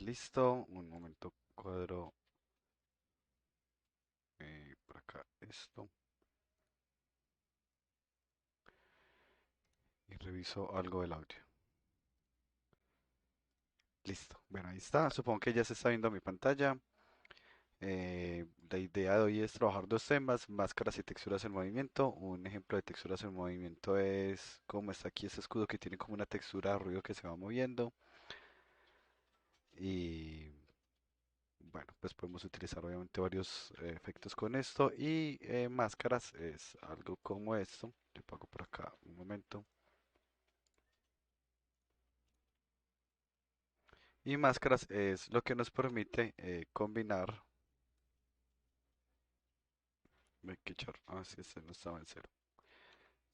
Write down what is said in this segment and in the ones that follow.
Listo, un momento, cuadro por acá esto y reviso algo del audio. Listo, bueno, ahí está. Supongo que ya se está viendo mi pantalla. La idea de hoy es trabajar dos temas, máscaras y texturas en movimiento. Un ejemplo de texturas en movimiento es como está aquí este escudo que tiene como una textura de ruido que se va moviendo. Y bueno, pues podemos utilizar obviamente varios efectos con esto. Y máscaras es algo como esto. Yo pago por acá un momento. Y máscaras es lo que nos permite combinar. Hay que echar. Ah, sí, este no estaba en cero.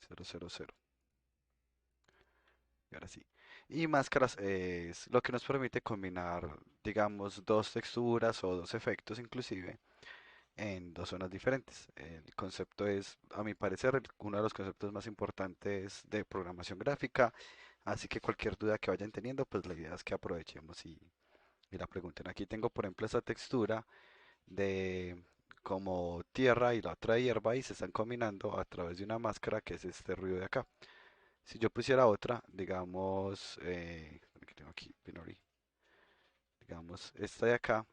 Cero, cero, cero. Y ahora sí. Y máscaras es lo que nos permite combinar, digamos, dos texturas o dos efectos inclusive en dos zonas diferentes. El concepto es, a mi parecer, uno de los conceptos más importantes de programación gráfica. Así que cualquier duda que vayan teniendo, pues la idea es que aprovechemos y la pregunten. Aquí tengo, por ejemplo, esta textura de como tierra y la otra hierba y se están combinando a través de una máscara que es este ruido de acá. Si yo pusiera otra, digamos, que tengo aquí, Binary, digamos, esta de acá,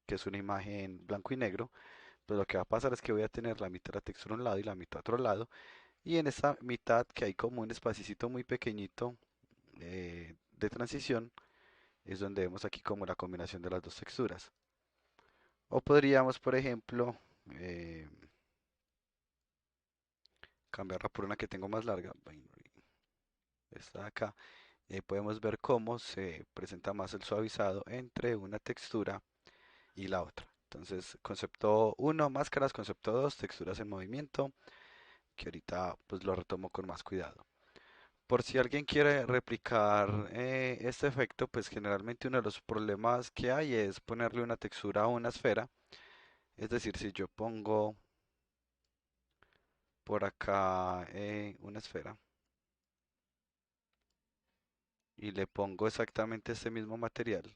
que es una imagen blanco y negro, pues lo que va a pasar es que voy a tener la mitad de la textura a un lado y la mitad a otro lado, y en esta mitad que hay como un espacito muy pequeñito de transición, es donde vemos aquí como la combinación de las dos texturas. O podríamos, por ejemplo, eh, cambiarla por una que tengo más larga, esta de acá, y ahí podemos ver cómo se presenta más el suavizado entre una textura y la otra. Entonces, concepto uno máscaras, concepto 2 texturas en movimiento, que ahorita pues lo retomo con más cuidado. Por si alguien quiere replicar este efecto, pues generalmente uno de los problemas que hay es ponerle una textura a una esfera. Es decir, si yo pongo por acá una esfera y le pongo exactamente este mismo material,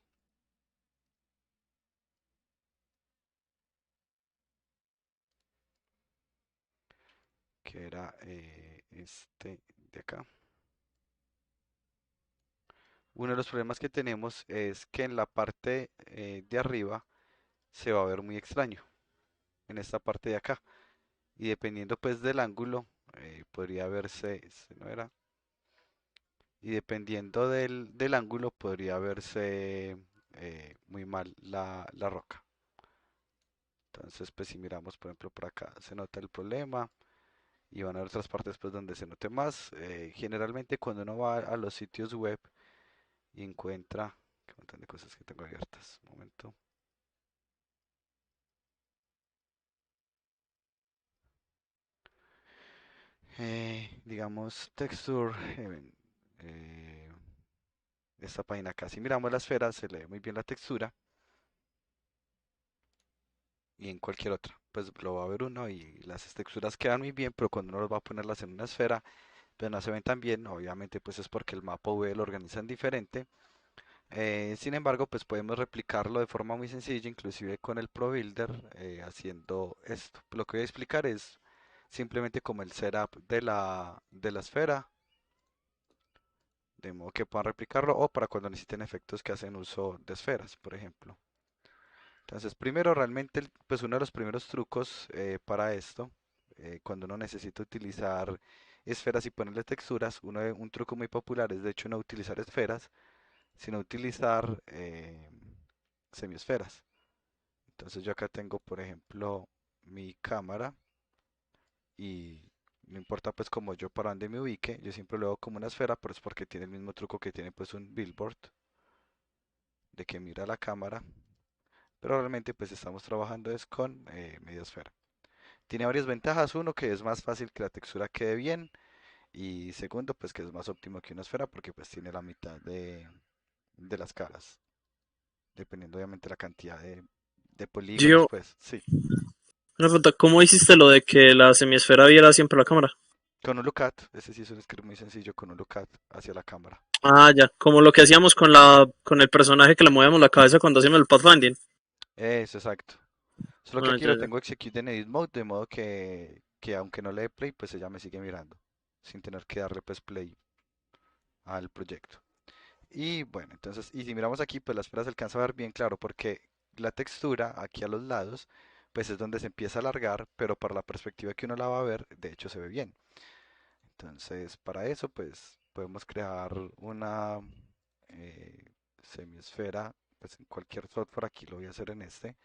que era este de acá. Uno de los problemas que tenemos es que en la parte de arriba se va a ver muy extraño, en esta parte de acá. Y dependiendo pues del ángulo, podría verse, este no era, y dependiendo del ángulo podría verse muy mal la roca. Entonces pues si miramos por ejemplo por acá se nota el problema y van a haber otras partes pues donde se note más. Generalmente cuando uno va a los sitios web y encuentra, qué montón de cosas que tengo abiertas, un momento. Digamos texture, eh, esta página acá, si miramos la esfera se lee muy bien la textura y en cualquier otra, pues lo va a ver uno y las texturas quedan muy bien, pero cuando uno los va a ponerlas en una esfera, pues no se ven tan bien, obviamente pues es porque el mapa V lo organizan diferente. Sin embargo, pues podemos replicarlo de forma muy sencilla, inclusive con el ProBuilder, haciendo esto. Lo que voy a explicar es simplemente como el setup de la esfera, de modo que puedan replicarlo o para cuando necesiten efectos que hacen uso de esferas, por ejemplo. Entonces, primero, realmente, pues uno de los primeros trucos para esto, cuando uno necesita utilizar esferas y ponerle texturas, un truco muy popular es de hecho no utilizar esferas, sino utilizar semiesferas. Entonces yo acá tengo, por ejemplo, mi cámara y no importa pues como yo para dónde me ubique, yo siempre lo hago como una esfera, pero es porque tiene el mismo truco que tiene pues un billboard, de que mira la cámara, pero realmente pues estamos trabajando es con media esfera. Tiene varias ventajas, uno que es más fácil que la textura quede bien y segundo pues que es más óptimo que una esfera porque pues tiene la mitad de las caras, dependiendo obviamente la cantidad de polígonos Gio, pues, sí. una pregunta, ¿cómo hiciste lo de que la semiesfera viera siempre la cámara? Con un lookup, ese sí es un script muy sencillo con un lookup hacia la cámara. Ah, ya, como lo que hacíamos con el personaje que le movíamos la cabeza cuando hacíamos el pathfinding. Eso, exacto. Solo que Ah, aquí ya, lo ya. tengo execute en edit mode, de modo que aunque no le dé play, pues ella me sigue mirando, sin tener que darle pues play al proyecto. Y bueno, entonces, y si miramos aquí, pues la esfera se alcanza a ver bien claro, porque la textura aquí a los lados, pues es donde se empieza a alargar, pero para la perspectiva que uno la va a ver, de hecho se ve bien. Entonces, para eso, pues podemos crear una semiesfera, pues en cualquier software, aquí lo voy a hacer en este.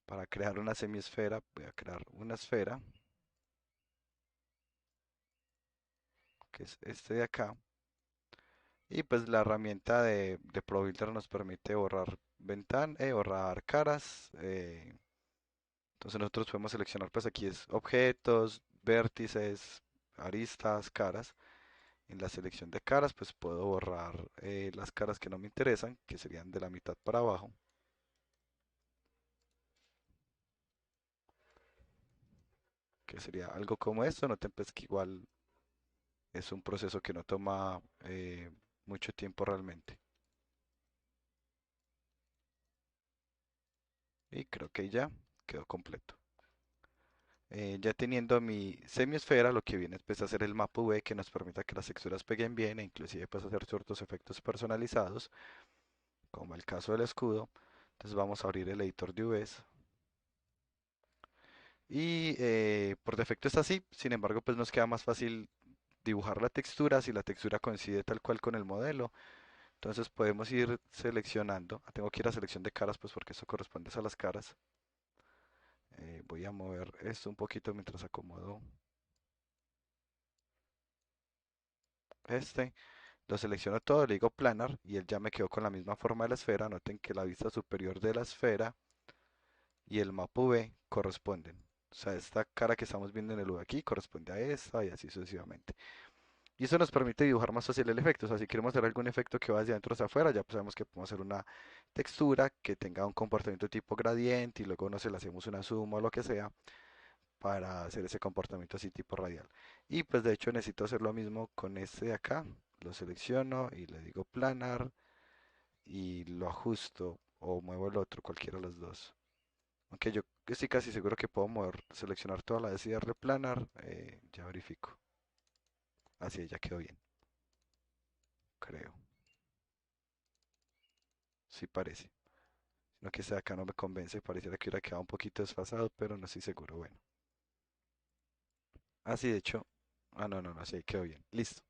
Para crear una semiesfera, voy a crear una esfera, que es este de acá. Y pues la herramienta de ProBuilder nos permite borrar ventanas, borrar caras. Entonces nosotros podemos seleccionar, pues aquí es objetos, vértices, aristas, caras. En la selección de caras, pues puedo borrar las caras que no me interesan, que serían de la mitad para abajo, que sería algo como esto. Noten pues que igual es un proceso que no toma mucho tiempo realmente. Y creo que ya quedó completo. Ya teniendo mi semiesfera, lo que viene es pues, hacer el mapa V que nos permita que las texturas peguen bien e inclusive pues hacer ciertos efectos personalizados, como el caso del escudo. Entonces vamos a abrir el editor de UVs y por defecto es así, sin embargo pues nos queda más fácil dibujar la textura si la textura coincide tal cual con el modelo. Entonces podemos ir seleccionando, tengo que ir a selección de caras pues porque eso corresponde a las caras. Voy a mover esto un poquito mientras acomodo este. Lo selecciono todo, le digo planar y él ya me quedó con la misma forma de la esfera. Noten que la vista superior de la esfera y el mapa V corresponden. O sea, esta cara que estamos viendo en el V aquí corresponde a esta y así sucesivamente. Y eso nos permite dibujar más fácil el efecto. O sea, si queremos hacer algún efecto que va hacia adentro o hacia afuera, ya pues sabemos que podemos hacer una textura que tenga un comportamiento tipo gradiente y luego no se le hacemos una suma o lo que sea para hacer ese comportamiento así tipo radial. Y pues de hecho necesito hacer lo mismo con este de acá. Lo selecciono y le digo planar y lo ajusto o muevo el otro, cualquiera de los dos. Aunque yo estoy casi seguro que puedo mover, seleccionar toda la S y darle planar, ya verifico. Así ya quedó bien, creo. Sí parece. No que sea acá no me convence, pareciera que hubiera quedado un poquito desfasado, pero no estoy seguro. Bueno, así de hecho. Ah, no, no, no, así quedó bien. Listo.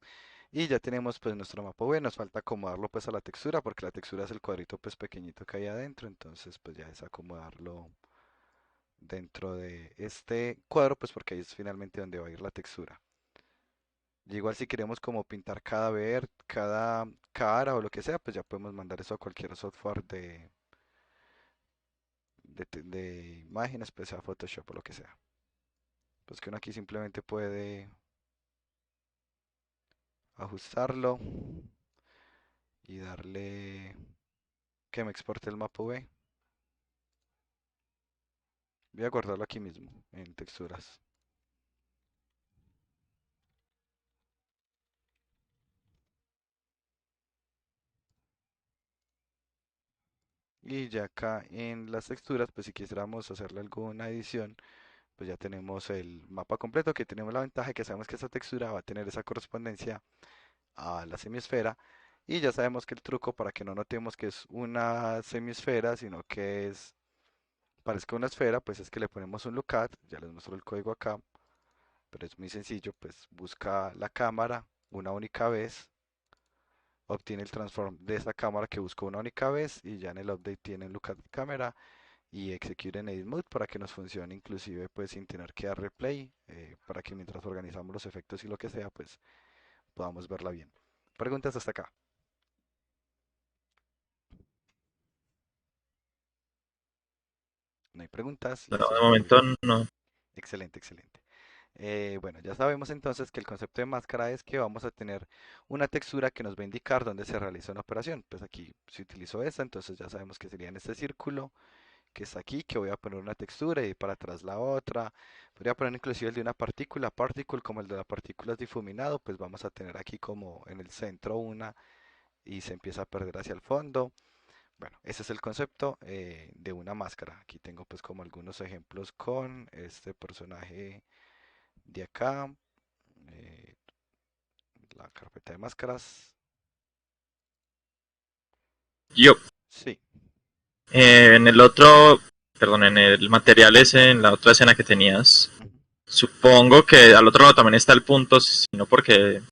Y ya tenemos pues nuestro mapa bueno, nos falta acomodarlo pues a la textura, porque la textura es el cuadrito pues pequeñito que hay adentro, entonces pues ya es acomodarlo dentro de este cuadro, pues porque ahí es finalmente donde va a ir la textura. Y igual si queremos como pintar cada cara o lo que sea, pues ya podemos mandar eso a cualquier software de imágenes, pues sea Photoshop o lo que sea. Pues que uno aquí simplemente puede ajustarlo y darle que me exporte el mapa V. Voy a guardarlo aquí mismo en texturas. Y ya acá en las texturas, pues si quisiéramos hacerle alguna edición, pues ya tenemos el mapa completo, que tenemos la ventaja de que sabemos que esa textura va a tener esa correspondencia a la semiesfera. Y ya sabemos que el truco para que no notemos que es una semiesfera, sino que parezca una esfera, pues es que le ponemos un lookup, ya les muestro el código acá, pero es muy sencillo, pues busca la cámara una única vez, obtiene el transform de esa cámara que buscó una única vez y ya en el update tiene el lookup de cámara y execute en edit mode para que nos funcione inclusive pues sin tener que dar replay, para que mientras organizamos los efectos y lo que sea, pues podamos verla bien. Preguntas hasta acá. No hay preguntas No, y de sigo momento bien. no. Excelente, excelente. Bueno, ya sabemos entonces que el concepto de máscara es que vamos a tener una textura que nos va a indicar dónde se realiza una operación. Pues aquí se utilizó esta, entonces ya sabemos que sería en este círculo que está aquí, que voy a poner una textura y para atrás la otra. Podría poner inclusive el de una partícula, particle, como el de la partícula es difuminado, pues vamos a tener aquí como en el centro una y se empieza a perder hacia el fondo. Bueno, ese es el concepto de una máscara. Aquí tengo pues como algunos ejemplos con este personaje de acá, eh, la carpeta de máscaras. Yo, Sí. en el otro, perdón, en el material ese, en la otra escena que tenías, Ujú. supongo que al otro lado también está el punto, sino porque,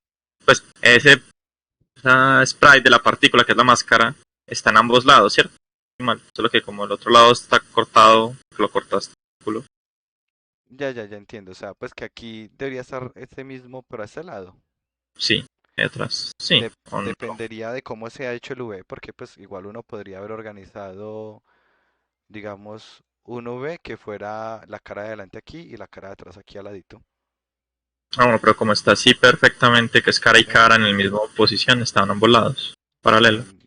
pues, esa sprite de la partícula, que es la máscara, está en ambos lados, ¿cierto? Mal, solo que como el otro lado está cortado, lo cortaste. Culo. Ya entiendo. O sea, pues que aquí debería estar este mismo, pero a este lado. Sí, ahí atrás. Sí, o no. Dependería de cómo se ha hecho el V, porque pues igual uno podría haber organizado, digamos, un V que fuera la cara de adelante aquí y la cara de atrás aquí al ladito. Ah, bueno, pero como está así perfectamente, que es cara y cara en En, el mismo posición, estaban ambos lados, paralelo. en,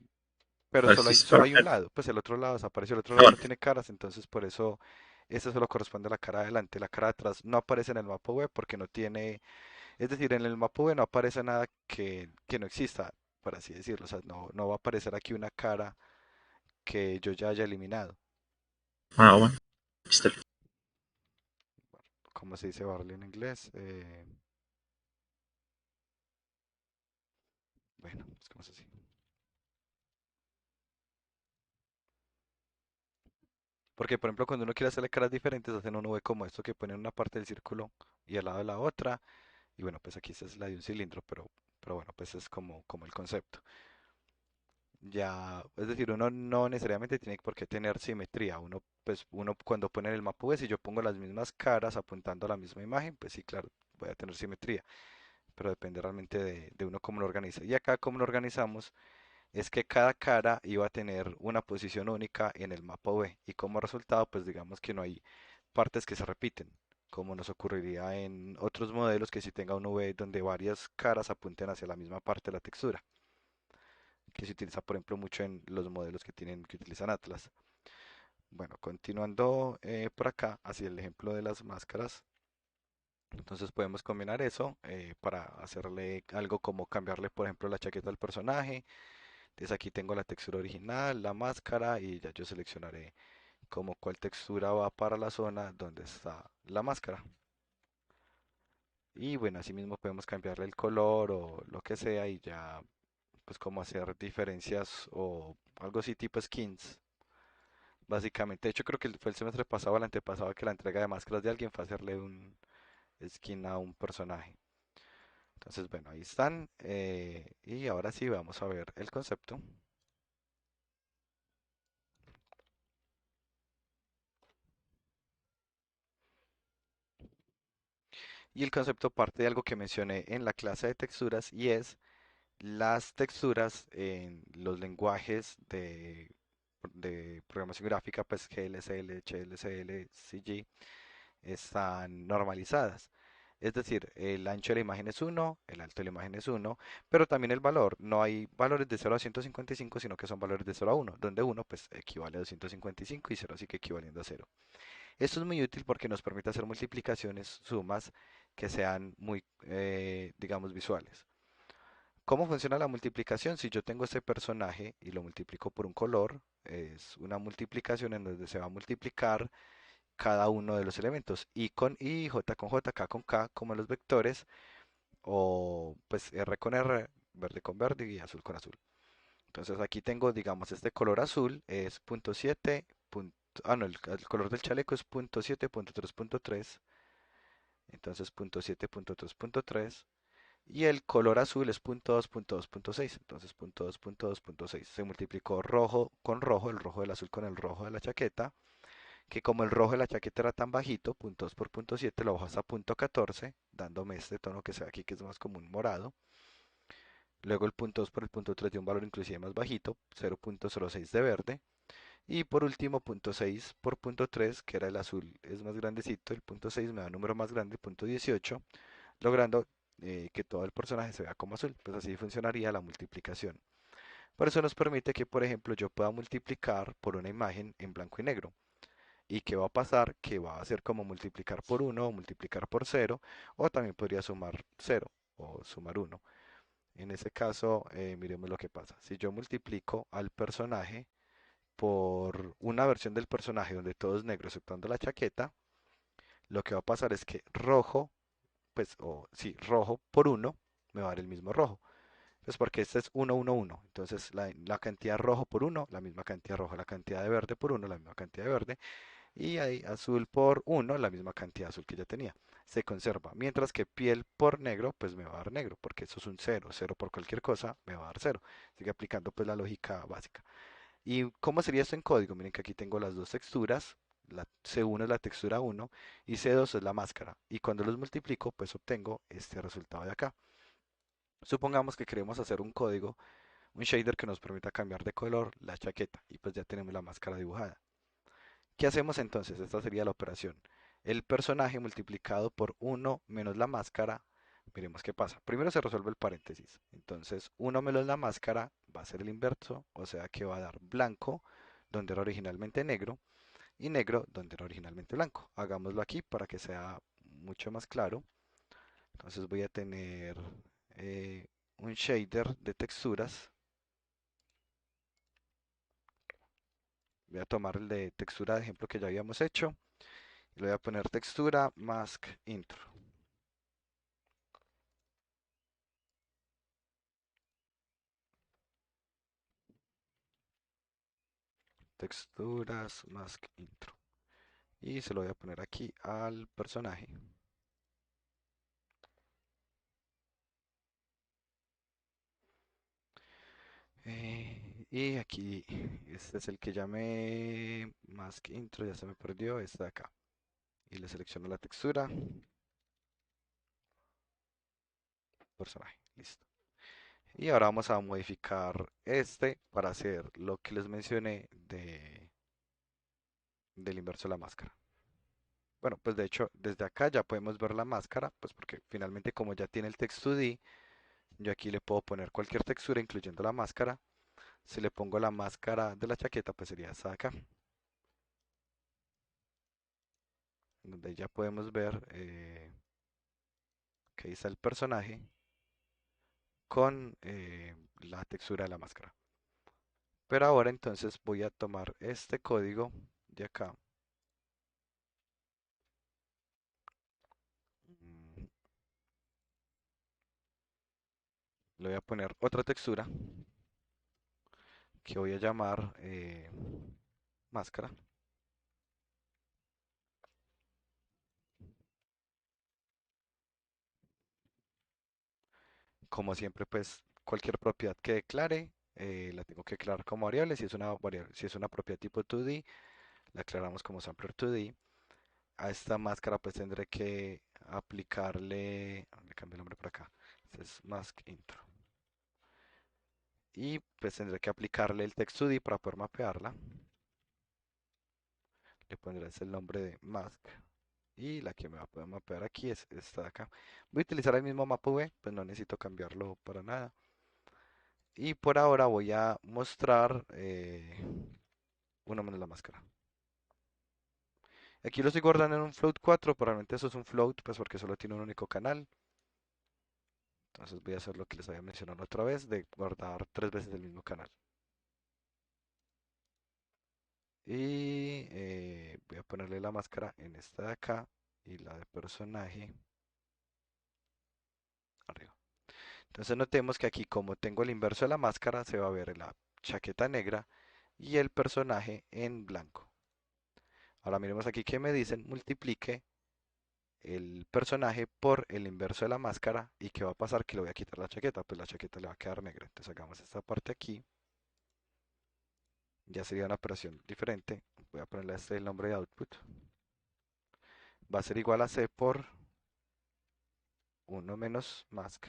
pero A ver si es solo hay un perfecto. lado, pues el otro lado desapareció, el otro Ah, lado no bueno, tiene caras, entonces por eso eso solo corresponde a la cara de adelante. La cara de atrás no aparece en el mapa web porque no tiene, es decir, en el mapa web no aparece nada que no exista, por así decirlo. O sea, no va a aparecer aquí una cara que yo ya haya eliminado. bueno, listo. ¿Cómo se dice barley en inglés? Bueno, es como así. Porque, por ejemplo, cuando uno quiere hacerle caras diferentes, hacen un V como esto que ponen una parte del círculo y al lado de la otra. Y bueno, pues aquí esta es la de un cilindro, pero bueno, pues es como el concepto. Ya, es decir, uno no necesariamente tiene por qué tener simetría. Uno, pues, uno cuando pone en el mapa V, si yo pongo las mismas caras apuntando a la misma imagen, pues sí, claro, voy a tener simetría. Pero depende realmente de uno cómo lo organiza. Y acá, cómo lo organizamos, es que cada cara iba a tener una posición única en el mapa V y como resultado pues digamos que no hay partes que se repiten, como nos ocurriría en otros modelos que si tenga un V donde varias caras apunten hacia la misma parte de la textura, que se utiliza por ejemplo mucho en los modelos que utilizan Atlas. Bueno, continuando por acá hacia el ejemplo de las máscaras, entonces podemos combinar eso para hacerle algo como cambiarle por ejemplo la chaqueta al personaje. Entonces aquí tengo la textura original, la máscara y ya yo seleccionaré como cuál textura va para la zona donde está la máscara. Y bueno, así mismo podemos cambiarle el color o lo que sea y ya pues como hacer diferencias o algo así tipo skins. Básicamente, de hecho creo que fue el semestre pasado o el antepasado que la entrega de máscaras de alguien fue hacerle un skin a un personaje. Entonces bueno, ahí están. Y ahora sí vamos a ver el concepto. Y el concepto parte de algo que mencioné en la clase de texturas y es las texturas en los lenguajes de programación gráfica, pues GLSL, HLSL, CG, están normalizadas. Es decir, el ancho de la imagen es uno, el alto de la imagen es uno, pero también el valor. No hay valores de 0 a 155, sino que son valores de 0 a uno, donde uno pues equivale a 255 y cero así que equivaliendo a cero. Esto es muy útil porque nos permite hacer multiplicaciones, sumas que sean muy, digamos, visuales. ¿Cómo funciona la multiplicación? Si yo tengo este personaje y lo multiplico por un color, es una multiplicación en donde se va a multiplicar cada uno de los elementos, y con i, j con j, k con k, como en los vectores, o pues r con r, verde con verde y azul con azul. Entonces aquí tengo, digamos, este color azul es punto .7, ah no, el color del chaleco es punto .7, punto .3, entonces punto .7, punto .3, y el color azul es punto .2, punto .2, punto .6, entonces punto .2, punto .2, punto .6. Se multiplicó rojo con rojo, el rojo del azul con el rojo de la chaqueta, que como el rojo de la chaqueta era tan bajito, punto .2 por punto .7 lo bajo hasta punto .14, dándome este tono que se ve aquí que es más como un morado. Luego el punto .2 por el punto .3 dio un valor inclusive más bajito, 0.06 de verde. Y por último, punto .6 por punto .3, que era el azul, es más grandecito, el punto .6 me da un número más grande, punto .18, logrando que todo el personaje se vea como azul. Pues así funcionaría la multiplicación. Por eso nos permite que, por ejemplo, yo pueda multiplicar por una imagen en blanco y negro. ¿Y qué va a pasar? Que va a ser como multiplicar por uno o multiplicar por cero, o también podría sumar cero o sumar uno. En ese caso, miremos lo que pasa. Si yo multiplico al personaje por una versión del personaje donde todo es negro exceptuando la chaqueta, lo que va a pasar es que rojo, pues, o sí, rojo por uno me va a dar el mismo rojo. Pues porque este es uno uno uno. Entonces la cantidad rojo por uno la misma cantidad roja. La cantidad de verde por uno la misma cantidad de verde. Y ahí azul por uno la misma cantidad azul que ya tenía. Se conserva. Mientras que piel por negro, pues me va a dar negro, porque eso es un cero. Cero por cualquier cosa me va a dar cero. Sigue aplicando pues la lógica básica. ¿Y cómo sería esto en código? Miren que aquí tengo las dos texturas. La C1 es la textura uno y C2 es la máscara. Y cuando los multiplico, pues obtengo este resultado de acá. Supongamos que queremos hacer un código, un shader que nos permita cambiar de color la chaqueta y pues ya tenemos la máscara dibujada. ¿Qué hacemos entonces? Esta sería la operación. El personaje multiplicado por uno menos la máscara. Miremos qué pasa. Primero se resuelve el paréntesis. Entonces, uno menos la máscara va a ser el inverso, o sea que va a dar blanco donde era originalmente negro y negro donde era originalmente blanco. Hagámoslo aquí para que sea mucho más claro. Entonces voy a tener eh, un shader de texturas. Voy a tomar el de textura de ejemplo que ya habíamos hecho y le voy a poner textura mask intro. Texturas mask intro. Y se lo voy a poner aquí al personaje. Y aquí, este es el que llamé mask intro, ya se me perdió, está acá. Y le selecciono la textura, personaje, listo. Y ahora vamos a modificar este para hacer lo que les mencioné del inverso de la máscara. Bueno, pues de hecho, desde acá ya podemos ver la máscara, pues porque finalmente como ya tiene el text 2D, yo aquí le puedo poner cualquier textura, incluyendo la máscara. Si le pongo la máscara de la chaqueta, pues sería esta de acá, donde ya podemos ver que ahí está el personaje con la textura de la máscara. Pero ahora entonces voy a tomar este código de acá. mm, Le voy a poner otra textura que voy a llamar máscara. Como siempre, pues cualquier propiedad que declare, la tengo que declarar como variable. Si es una variable, si es una propiedad tipo 2D, la declaramos como sampler 2D. A esta máscara pues tendré que aplicarle, le cambio el nombre por acá, este es mask intro. Y pues tendré que aplicarle el text 2D para poder mapearla. Le pondré ese el nombre de mask. Y la que me va a poder mapear aquí es esta de acá. Voy a utilizar el mismo mapa V, pues no necesito cambiarlo para nada. Y por ahora voy a mostrar uno menos la máscara. Aquí lo estoy guardando en un float 4, probablemente eso es un float, pues porque solo tiene un único canal. Entonces voy a hacer lo que les había mencionado otra vez, de guardar tres veces el mismo canal. Y voy a ponerle la máscara en esta de acá y la de personaje arriba. Entonces notemos que aquí como tengo el inverso de la máscara, se va a ver la chaqueta negra y el personaje en blanco. Ahora miremos aquí que me dicen multiplique el personaje por el inverso de la máscara y qué va a pasar que le voy a quitar la chaqueta, pues la chaqueta le va a quedar negra. Entonces hagamos esta parte aquí, ya sería una operación diferente. Voy a ponerle este el nombre de output. Va a ser igual a C por uno menos mask.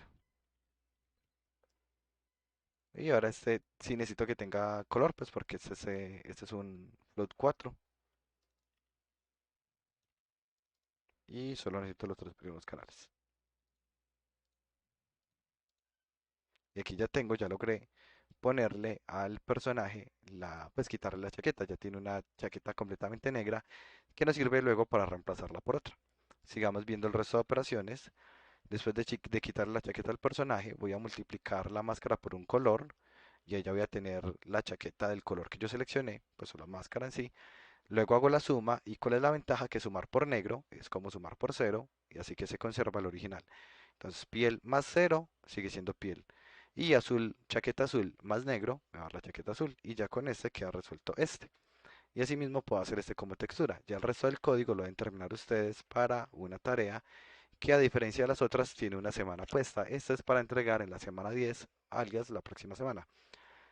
Y ahora este sí necesito que tenga color, pues porque este es un float 4 y solo necesito los tres primeros canales. Y aquí ya tengo, ya logré ponerle al personaje pues quitarle la chaqueta. Ya tiene una chaqueta completamente negra que nos sirve luego para reemplazarla por otra. Sigamos viendo el resto de operaciones. Después de quitarle la chaqueta al personaje, voy a multiplicar la máscara por un color y ahí ya voy a tener la chaqueta del color que yo seleccioné, pues o la máscara en sí. Luego hago la suma y ¿cuál es la ventaja? Que sumar por negro es como sumar por cero y así que se conserva el original. Entonces piel más cero sigue siendo piel. Y azul, chaqueta azul más negro, me va a dar la chaqueta azul y ya con este queda resuelto este. Y así mismo puedo hacer este como textura. Ya el resto del código lo deben terminar ustedes para una tarea que a diferencia de las otras tiene una semana puesta. Esta es para entregar en la semana 10, alias la próxima semana.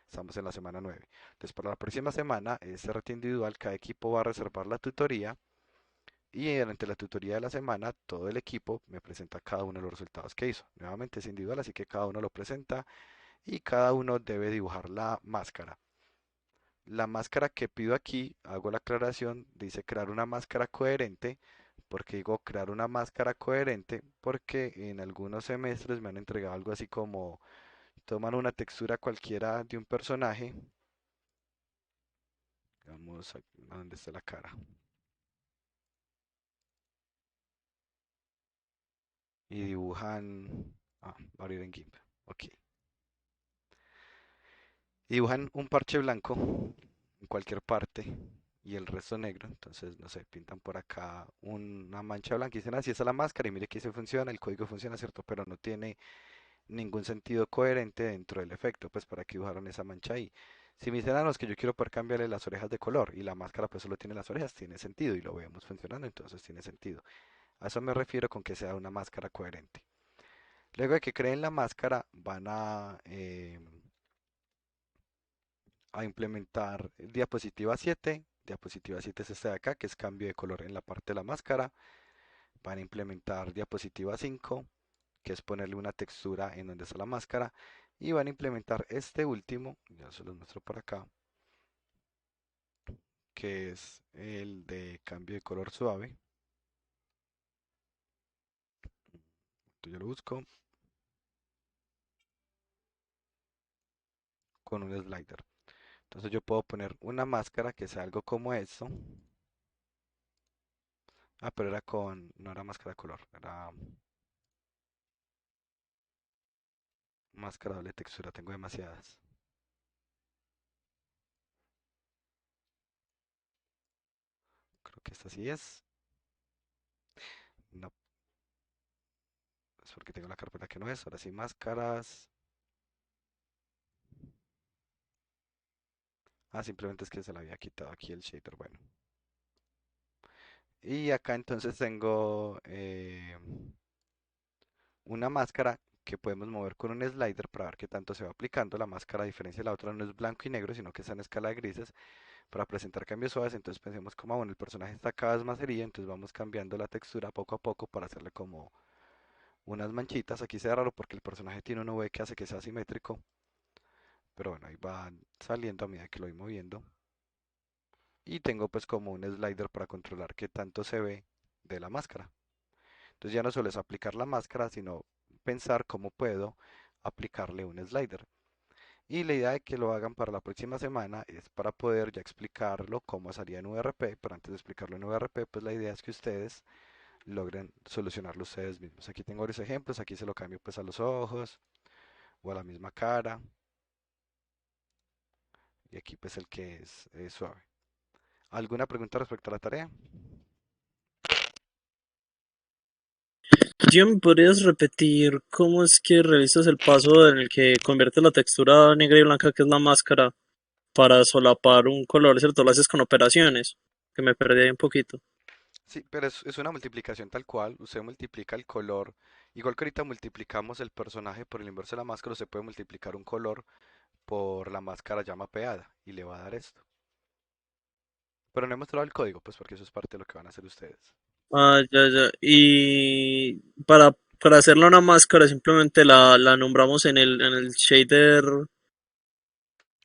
Estamos en la semana 9. Entonces, para la próxima semana, este reto individual, cada equipo va a reservar la tutoría y durante la tutoría de la semana, todo el equipo me presenta cada uno de los resultados que hizo. Nuevamente es individual, así que cada uno lo presenta y cada uno debe dibujar la máscara. La máscara que pido aquí, hago la aclaración, dice crear una máscara coherente. ¿Porque digo crear una máscara coherente? Porque en algunos semestres me han entregado algo así como toman una textura cualquiera de un personaje, digamos, a donde está la cara, y dibujan, va a abrir en GIMP, ok, y dibujan un parche blanco en cualquier parte y el resto negro, entonces, no sé, pintan por acá una mancha blanca y dicen, así esa es la máscara y mire que se funciona, el código funciona, ¿cierto? Pero no tiene ningún sentido coherente dentro del efecto, pues para que dibujaron esa mancha ahí. Si me dicen, ah, no, es que yo quiero poder cambiarle las orejas de color y la máscara pues solo tiene las orejas, tiene sentido y lo vemos funcionando, entonces tiene sentido. A eso me refiero con que sea una máscara coherente. Luego de que creen la máscara, van a implementar diapositiva 7. Diapositiva 7 es esta de acá, que es cambio de color en la parte de la máscara. Van a implementar diapositiva 5, que es ponerle una textura en donde está la máscara. Y van a implementar este último, ya se los muestro por acá, que es el de cambio de color suave. Entonces yo lo busco con un slider. Entonces yo puedo poner una máscara que sea algo como esto. Ah, pero era con, no era máscara de color, era máscara doble textura, tengo demasiadas. Creo que esta sí es. No, es porque tengo la carpeta que no es. Ahora sí, máscaras. Ah, simplemente es que se la había quitado aquí el shader, bueno. Y acá entonces tengo una máscara que podemos mover con un slider para ver qué tanto se va aplicando. La máscara, a diferencia de la otra, no es blanco y negro, sino que está en escala de grises para presentar cambios suaves. Entonces pensemos como, bueno, el personaje está cada vez más herido, entonces vamos cambiando la textura poco a poco para hacerle como unas manchitas. Aquí se ve raro porque el personaje tiene un V que hace que sea simétrico, pero bueno, ahí va saliendo a medida que lo voy moviendo. Y tengo pues como un slider para controlar qué tanto se ve de la máscara. Entonces ya no solo es aplicar la máscara, sino pensar cómo puedo aplicarle un slider. Y la idea de que lo hagan para la próxima semana es para poder ya explicarlo cómo salía en URP, pero antes de explicarlo en URP, pues la idea es que ustedes logren solucionarlo ustedes mismos. Aquí tengo varios ejemplos, aquí se lo cambio pues a los ojos o a la misma cara y aquí pues el que es suave. ¿Alguna pregunta respecto a la tarea? Jim, ¿podrías repetir cómo es que realizas el paso en el que conviertes la textura negra y blanca, que es la máscara, para solapar un color, ¿cierto? Lo haces con operaciones, que me perdí ahí un poquito. Sí, pero es una multiplicación tal cual. Usted multiplica el color. Igual que ahorita multiplicamos el personaje por el inverso de la máscara, se puede multiplicar un color por la máscara ya mapeada y le va a dar esto. Pero no he mostrado el código, pues porque eso es parte de lo que van a hacer ustedes. Ah, ya, ya. Y para hacerle una máscara simplemente la nombramos en el shader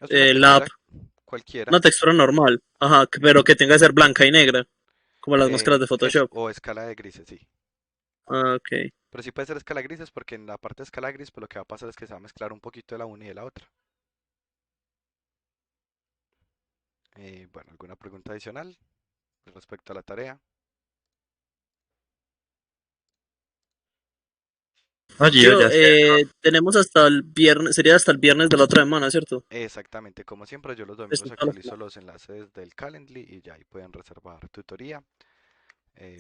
Es una lab, textura cualquiera, una textura normal, ajá, pero que tenga que ser blanca y negra, como las máscaras de eso, Photoshop. o escala de grises, sí. Ah, ok. Pero sí puede ser escala de grises porque en la parte de escala de gris, pues lo que va a pasar es que se va a mezclar un poquito de la una y de la otra. Bueno, ¿alguna pregunta adicional respecto a la tarea? No, Gio, Yo, ya sé. tenemos hasta el viernes, sería hasta el viernes de la otra semana, ¿cierto? Exactamente, como siempre, yo los domingos Después de toda la actualizo semana. los enlaces del Calendly y ya ahí pueden reservar tutoría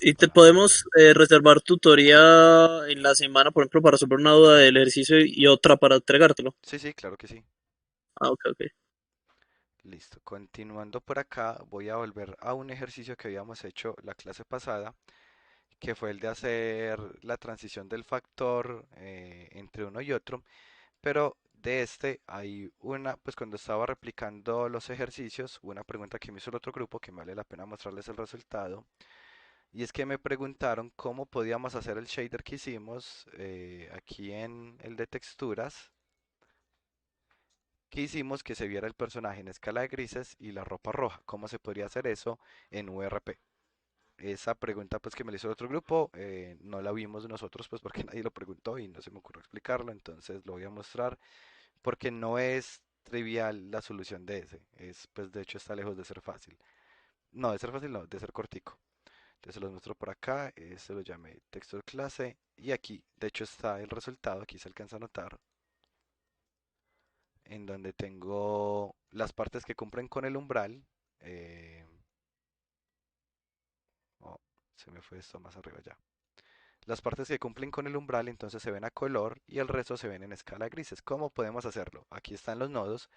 Y te para... podemos reservar tutoría en la semana, por ejemplo, para resolver una duda del ejercicio y otra para entregártelo. Sí, sí, claro que sí. Ah, ok, ok. Listo. Continuando por acá, voy a volver a un ejercicio que habíamos hecho la clase pasada, que fue el de hacer la transición del factor entre uno y otro, pero de este hay una, pues cuando estaba replicando los ejercicios, una pregunta que me hizo el otro grupo que me vale la pena mostrarles el resultado, y es que me preguntaron cómo podíamos hacer el shader que hicimos aquí en el de texturas, que hicimos que se viera el personaje en escala de grises y la ropa roja. ¿Cómo se podría hacer eso en URP? Esa pregunta pues que me la hizo el otro grupo, no la vimos nosotros pues porque nadie lo preguntó y no se me ocurrió explicarlo, entonces lo voy a mostrar porque no es trivial la solución de ese, es pues de hecho está lejos de ser fácil. No, de ser fácil no, de ser cortico. Entonces se los muestro por acá, se lo llamé texto de clase y aquí de hecho está el resultado, aquí se alcanza a notar, en donde tengo las partes que cumplen con el umbral. eh, oh, se me fue esto más arriba ya. Las partes que cumplen con el umbral entonces se ven a color y el resto se ven en escala grises. ¿Cómo podemos hacerlo? Aquí están los nodos.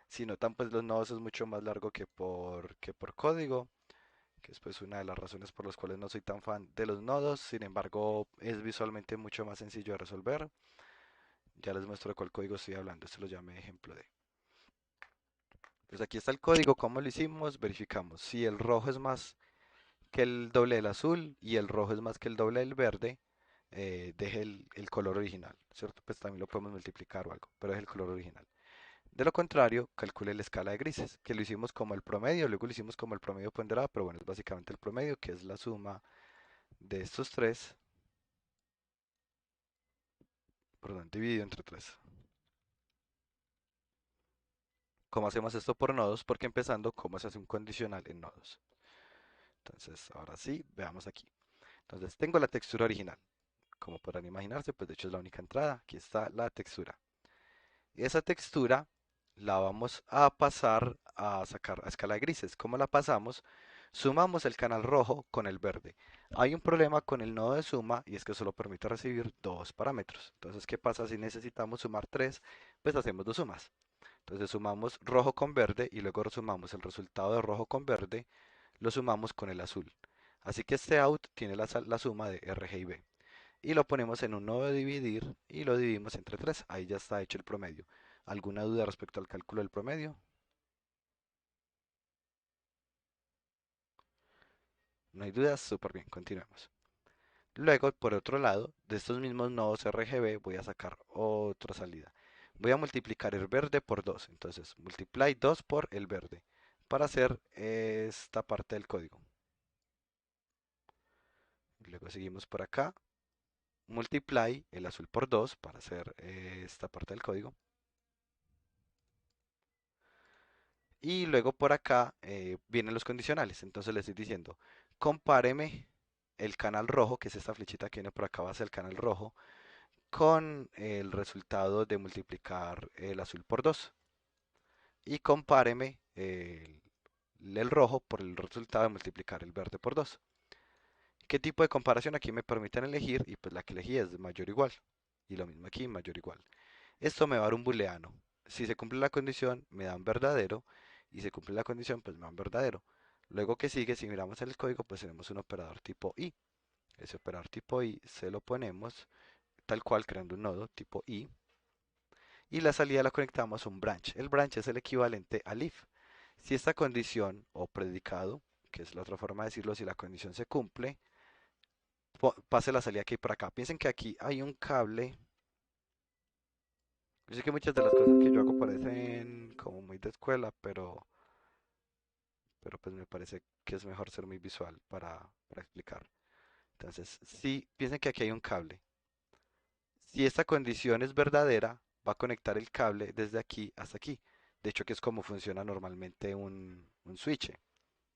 Si notan, pues los nodos es mucho más largo que por código, que es pues una de las razones por las cuales no soy tan fan de los nodos. Sin embargo, es visualmente mucho más sencillo de resolver. Ya les muestro de cuál código estoy hablando. Este lo llamé ejemplo de. Pues aquí está el código, ¿cómo lo hicimos? Verificamos. Si el rojo es más que el doble del azul y el rojo es más que el doble del verde, deje el color original, ¿cierto? Pues también lo podemos multiplicar o algo, pero es el color original. De lo contrario, calcule la escala de grises, que lo hicimos como el promedio, luego lo hicimos como el promedio ponderado, pero bueno, es básicamente el promedio, que es la suma de estos tres, perdón, dividido entre tres. ¿Cómo hacemos esto por nodos? Porque empezando, ¿cómo se hace un condicional en nodos? Entonces, ahora sí, veamos aquí. Entonces, tengo la textura original. Como podrán imaginarse, pues de hecho es la única entrada. Aquí está la textura. Esa textura la vamos a pasar a sacar a escala de grises. ¿Cómo la pasamos? Sumamos el canal rojo con el verde. Hay un problema con el nodo de suma y es que solo permite recibir dos parámetros. Entonces, ¿qué pasa si necesitamos sumar tres? Pues hacemos dos sumas. Entonces sumamos rojo con verde y luego sumamos el resultado de rojo con verde, lo sumamos con el azul. Así que este out tiene la suma de RG y B y lo ponemos en un nodo de dividir y lo dividimos entre 3. Ahí ya está hecho el promedio. ¿Alguna duda respecto al cálculo del promedio? No hay dudas, súper bien, continuemos. Luego, por otro lado, de estos mismos nodos RGB voy a sacar otra salida. Voy a multiplicar el verde por 2. Entonces, multiply 2 por el verde para hacer esta parte del código. Luego seguimos por acá. Multiply el azul por 2 para hacer esta parte del código. Y luego por acá vienen los condicionales. Entonces le estoy diciendo, compáreme el canal rojo, que es esta flechita que viene por acá, va a ser el canal rojo, con el resultado de multiplicar el azul por 2. Y compáreme el rojo por el resultado de multiplicar el verde por 2. ¿Qué tipo de comparación aquí me permiten elegir? Y pues la que elegí es mayor o igual. Y lo mismo aquí, mayor o igual. Esto me va a dar un booleano. Si se cumple la condición, me da un verdadero. Y si se cumple la condición, pues me da un verdadero. Luego que sigue, si miramos en el código, pues tenemos un operador tipo i. Ese operador tipo i se lo ponemos tal cual creando un nodo tipo i. Y la salida la conectamos a un branch. El branch es el equivalente al if. Si esta condición o predicado, que es la otra forma de decirlo, si la condición se cumple, pase la salida que hay por acá. Piensen que aquí hay un cable. Yo sé que muchas de las cosas que yo hago parecen como muy de escuela, pero pues me parece que es mejor ser muy visual para explicar. Entonces, si piensen que aquí hay un cable. Si esta condición es verdadera, va a conectar el cable desde aquí hasta aquí. De hecho, que es como funciona normalmente un switch.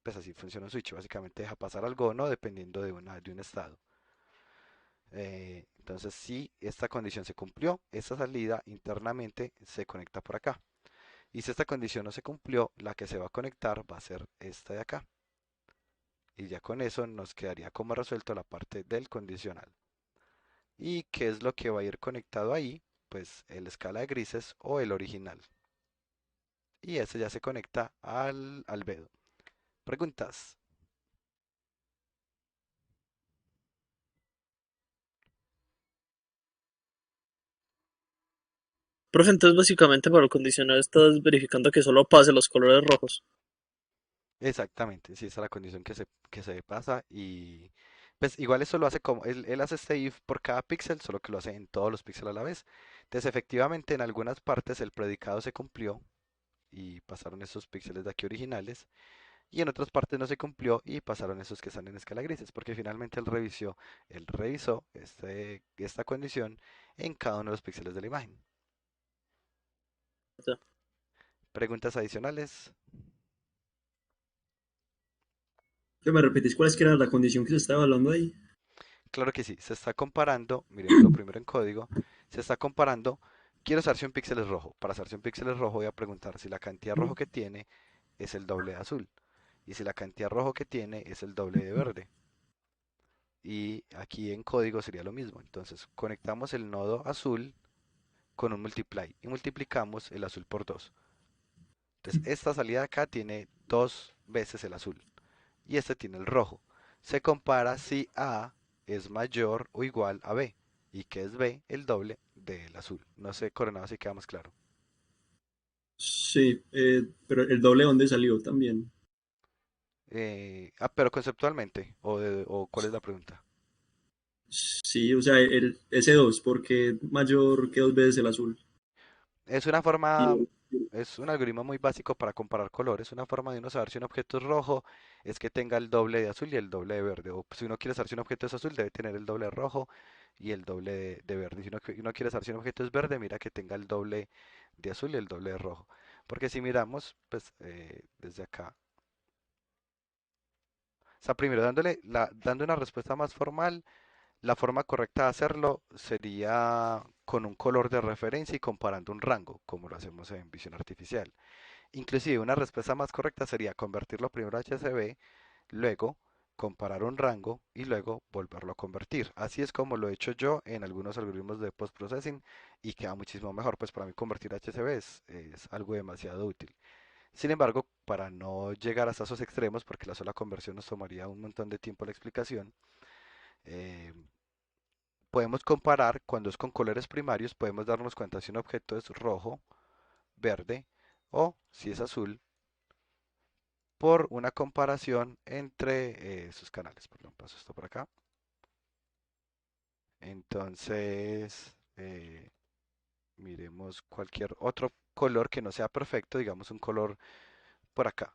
Pues así funciona un switch. Básicamente deja pasar algo o no dependiendo de un estado. Entonces, si esta condición se cumplió, esta salida internamente se conecta por acá. Y si esta condición no se cumplió, la que se va a conectar va a ser esta de acá. Y ya con eso nos quedaría como resuelto la parte del condicional. ¿Y qué es lo que va a ir conectado ahí? Pues el escala de grises o el original. Y ese ya se conecta al albedo. Preguntas. Profe, entonces básicamente para el condicional estás verificando que solo pase los colores rojos. Exactamente, si esa es la condición que se pasa y pues igual eso lo hace como, él hace este if por cada píxel, solo que lo hace en todos los píxeles a la vez. Entonces efectivamente en algunas partes el predicado se cumplió y pasaron esos píxeles de aquí originales y en otras partes no se cumplió y pasaron esos que están en escala grises porque finalmente él revisó esta condición en cada uno de los píxeles de la imagen. Ya. Preguntas adicionales. ¿Qué me repetís cuál es que era la condición que se estaba hablando ahí? Claro que sí, se está comparando, miremoslo primero en código, se está comparando, quiero saber si un píxel es rojo. Para saber si un píxel es rojo voy a preguntar si la cantidad rojo que tiene es el doble de azul y si la cantidad rojo que tiene es el doble de verde. Y aquí en código sería lo mismo. Entonces conectamos el nodo azul con un multiply y multiplicamos el azul por 2. Entonces esta salida de acá tiene dos veces el azul y este tiene el rojo. Se compara si A es mayor o igual a B y que es B el doble del azul. No sé, Coronado, si queda más claro. Sí, pero el doble dónde salió también. Pero conceptualmente, o ¿cuál es la pregunta? Sí, o sea, ese 2 porque mayor que dos veces el azul. Es una Y, forma, es un algoritmo muy básico para comparar colores. Una forma de uno saber si un objeto es rojo es que tenga el doble de azul y el doble de verde. O si uno quiere saber si un objeto es azul, debe tener el doble de rojo y el doble de verde. Si uno quiere saber si un objeto es verde, mira que tenga el doble de azul y el doble de rojo. Porque si miramos, pues desde acá. O sea, primero dando una respuesta más formal, la forma correcta de hacerlo sería con un color de referencia y comparando un rango, como lo hacemos en visión artificial. Inclusive una respuesta más correcta sería convertirlo primero a HCB, luego comparar un rango y luego volverlo a convertir. Así es como lo he hecho yo en algunos algoritmos de post-processing y queda muchísimo mejor, pues para mí convertir a HCB es algo demasiado útil. Sin embargo, para no llegar hasta esos extremos, porque la sola conversión nos tomaría un montón de tiempo la explicación, eh, podemos comparar cuando es con colores primarios, podemos darnos cuenta si un objeto es rojo, verde o si es azul por una comparación entre sus canales. Perdón, paso esto por acá. Entonces, miremos cualquier otro color que no sea perfecto, digamos un color por acá,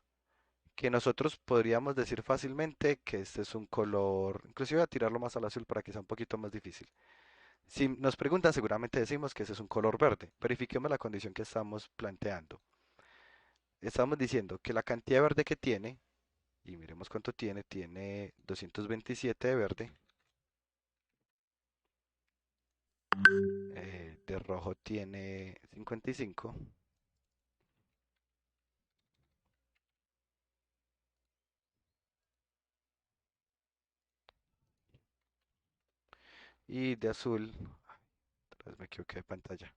que nosotros podríamos decir fácilmente que este es un color, inclusive voy a tirarlo más al azul para que sea un poquito más difícil. Si nos preguntan, seguramente decimos que ese es un color verde. Verifiquemos la condición que estamos planteando. Estamos diciendo que la cantidad de verde que tiene, y miremos cuánto tiene 227 de verde, de rojo tiene 55 y de azul, otra vez me equivoqué de pantalla,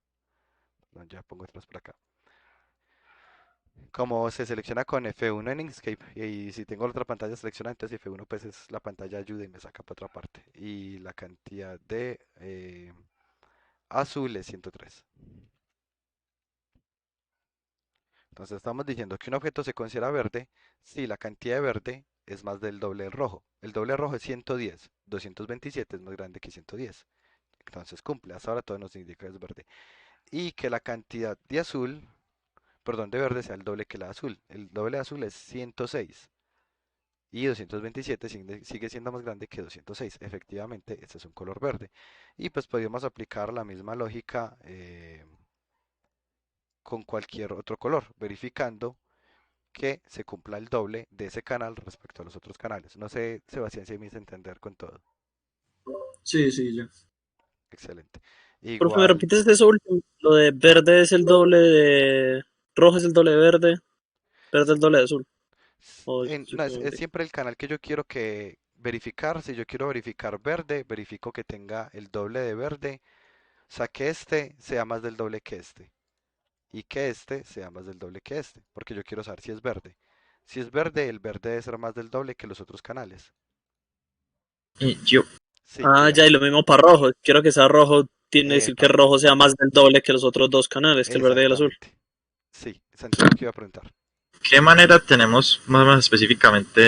perdón, ya pongo otras por acá. Como se selecciona con F1 en Inkscape y si tengo la otra pantalla seleccionada, entonces F1 pues es la pantalla ayuda y me saca para otra parte. Y la cantidad de azul es 103. Entonces estamos diciendo que un objeto se considera verde si la cantidad de verde es más del doble del rojo. El doble del rojo es 110, 227 es más grande que 110. Entonces cumple, hasta ahora todo nos indica que es verde. Y que la cantidad de azul, perdón, de verde sea el doble que la de azul. El doble de azul es 106 y 227 sigue siendo más grande que 206. Efectivamente, este es un color verde. Y pues podríamos aplicar la misma lógica con cualquier otro color, verificando que se cumpla el doble de ese canal respecto a los otros canales. No sé, Sebastián, si me hice entender con todo. Sí, sí, ya. Excelente. Profe, ¿me Igual, repites eso último? Lo de verde es el doble de... Rojo es el doble de verde, verde es el doble de azul. O estoy no, es confundido. siempre el canal que yo quiero que verificar. Si yo quiero verificar verde, verifico que tenga el doble de verde. O sea, que este sea más del doble que este. Y que este sea más del doble que este. Porque yo quiero saber si es verde. Si es verde, el verde debe ser más del doble que los otros canales. Y yo, Sí, Ah, ya, y digamos. lo mismo para rojo. Quiero que sea rojo, tiene que decir que Epa, rojo sea más del doble que los otros dos canales, que el verde y el azul. exactamente. Sí, Santiago, ¿qué iba a preguntar? ¿qué manera tenemos más o menos específicamente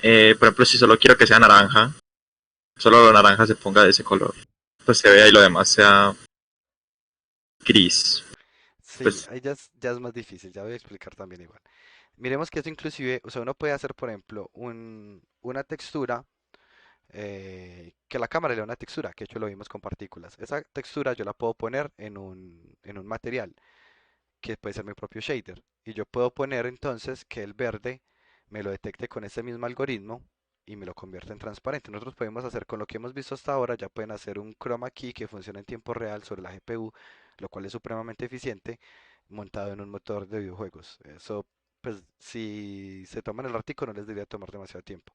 de, por ejemplo, si solo quiero que sea naranja, solo la naranja se ponga de ese color, pues se vea y lo demás sea gris? Sí, Pues, ahí ya es más difícil, ya voy a explicar también igual. Miremos que esto inclusive, o sea, uno puede hacer, por ejemplo, una textura, que la cámara le da una textura, que de hecho lo vimos con partículas. Esa textura yo la puedo poner en un material, que puede ser mi propio shader. Y yo puedo poner entonces que el verde me lo detecte con ese mismo algoritmo y me lo convierte en transparente. Nosotros podemos hacer con lo que hemos visto hasta ahora, ya pueden hacer un chroma key que funciona en tiempo real sobre la GPU, lo cual es supremamente eficiente, montado en un motor de videojuegos. Eso, pues, si se toman el ratico no les debería tomar demasiado tiempo.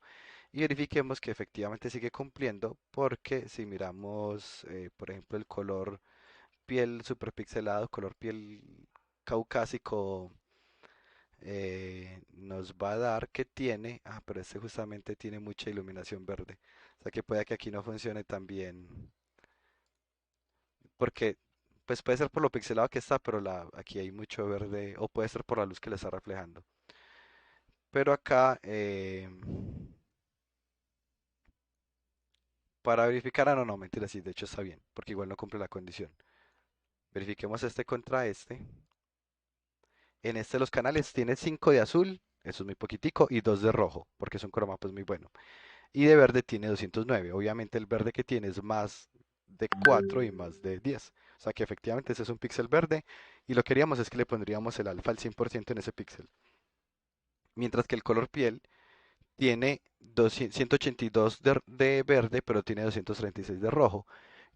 Y verifiquemos que efectivamente sigue cumpliendo, porque si miramos, por ejemplo, el color piel superpixelado, color piel caucásico, nos va a dar que tiene, pero este justamente tiene mucha iluminación verde. O sea que puede que aquí no funcione tan bien, porque pues puede ser por lo pixelado que está, pero aquí hay mucho verde, o puede ser por la luz que le está reflejando. Pero acá, para verificar, no, no, mentira, sí, de hecho está bien, porque igual no cumple la condición. Verifiquemos este contra este. En este los canales tiene 5 de azul, eso es muy poquitico, y 2 de rojo, porque es un croma pues muy bueno. Y de verde tiene 209. Obviamente el verde que tiene es más de 4 y más de 10. O sea que efectivamente ese es un píxel verde y lo que haríamos es que le pondríamos el alfa al 100% en ese píxel. Mientras que el color piel tiene 182 de verde, pero tiene 236 de rojo.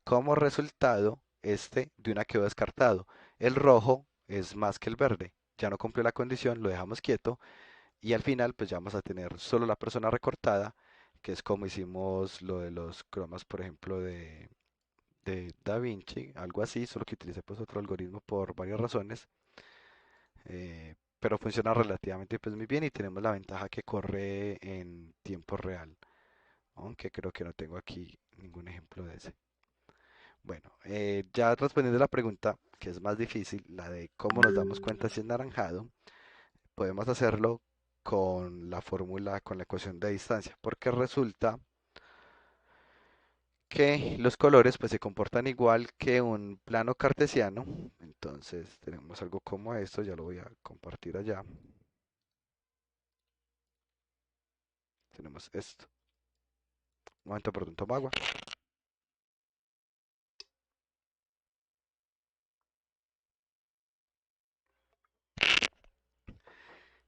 Como resultado, este de una quedó descartado. El rojo es más que el verde. Ya no cumplió la condición, lo dejamos quieto y al final pues ya vamos a tener solo la persona recortada, que es como hicimos lo de los cromas, por ejemplo, de Da Vinci, algo así, solo que utilicé pues otro algoritmo por varias razones, pero funciona relativamente pues muy bien y tenemos la ventaja que corre en tiempo real, aunque creo que no tengo aquí ningún ejemplo de ese. Bueno, ya respondiendo a la pregunta, que es más difícil, la de cómo nos damos cuenta si es naranjado, podemos hacerlo con la fórmula, con la ecuación de distancia, porque resulta que los colores pues se comportan igual que un plano cartesiano. Entonces tenemos algo como esto, ya lo voy a compartir allá. Tenemos esto. Un momento, perdón, tomo agua.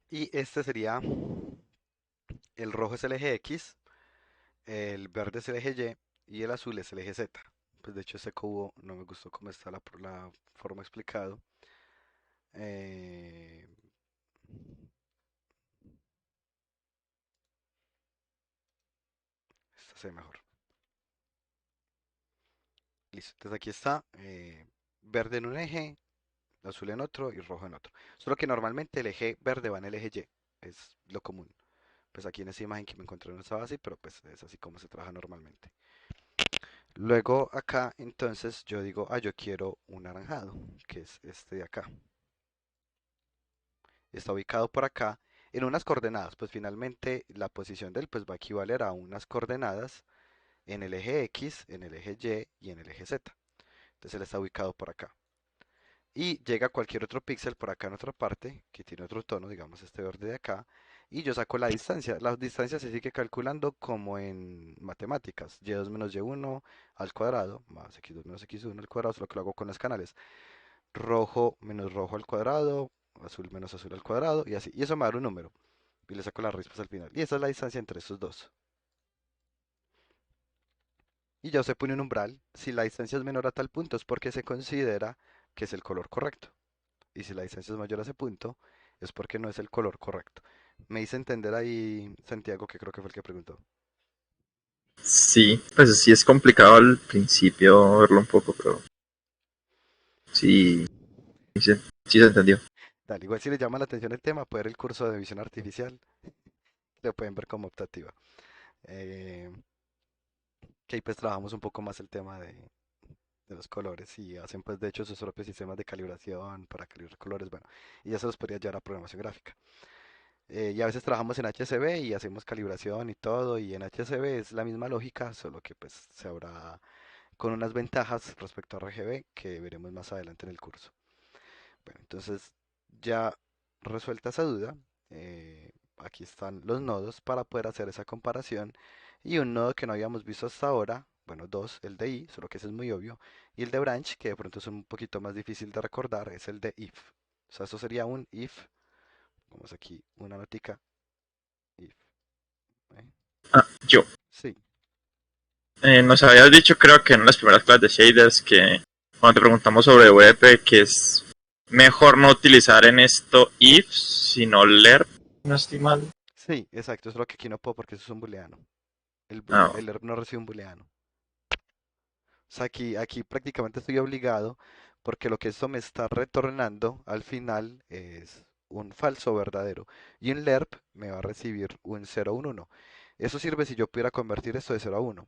Y este sería, el rojo es el eje X, el verde es el eje Y y el azul es el eje Z. Pues de hecho ese cubo no me gustó cómo está la forma explicado. Eh, Esta se ve mejor. Listo, entonces aquí está, verde en un eje, azul en otro y rojo en otro. Solo que normalmente el eje verde va en el eje Y, es lo común. Pues aquí en esa imagen que me encontré no estaba así, pero pues es así como se trabaja normalmente. Luego acá entonces yo digo, yo quiero un naranjado, que es este de acá. Está ubicado por acá en unas coordenadas, pues finalmente la posición de él pues va a equivaler a unas coordenadas en el eje X, en el eje Y y en el eje Z. Entonces él está ubicado por acá. Y llega cualquier otro píxel por acá en otra parte, que tiene otro tono, digamos este verde de acá, y yo saco la distancia. La distancia se sigue calculando como en matemáticas, y2 menos y1 al cuadrado, más x2 menos x1 al cuadrado, es lo que lo hago con los canales. rojo menos rojo al cuadrado, azul menos azul al cuadrado y así. Y eso me da un número. Y le saco las rispas al final. Y esa es la distancia entre estos dos. Y ya se pone un umbral. Si la distancia es menor a tal punto es porque se considera que es el color correcto. Y si la distancia es mayor a ese punto es porque no es el color correcto. Me hice entender ahí Santiago, que creo que fue el que preguntó. Sí, pues sí es complicado al principio verlo un poco, pero sí, sí, sí se entendió. Dale, igual si le llama la atención el tema, puede ver el curso de visión artificial. Lo pueden ver como optativa. Eh, que ahí pues trabajamos un poco más el tema de los colores y hacen pues de hecho sus propios sistemas de calibración para calibrar colores, bueno, y ya se los podría llevar a programación gráfica. Y a veces trabajamos en HCB y hacemos calibración y todo, y en HCB es la misma lógica, solo que pues se habrá con unas ventajas respecto a RGB que veremos más adelante en el curso. Bueno, entonces ya resuelta esa duda, aquí están los nodos para poder hacer esa comparación y un nodo que no habíamos visto hasta ahora, bueno, dos, el de i, solo que ese es muy obvio, y el de branch, que de pronto es un poquito más difícil de recordar, es el de if. O sea, esto sería un if, vamos aquí, una notica, if. ¿Eh? Ah, yo. Sí, Nos habías dicho, creo que en las primeras clases de shaders, que cuando te preguntamos sobre WP, que es mejor no utilizar en esto if, sino ler. No estoy mal. sí, exacto, es lo que aquí no puedo porque eso es un booleano. Ah, El herb no recibe un booleano. O sea, aquí prácticamente estoy obligado porque lo que esto me está retornando al final es un falso verdadero. Y un lerp me va a recibir un 0 un 1. Eso sirve si yo pudiera convertir esto de 0 a 1.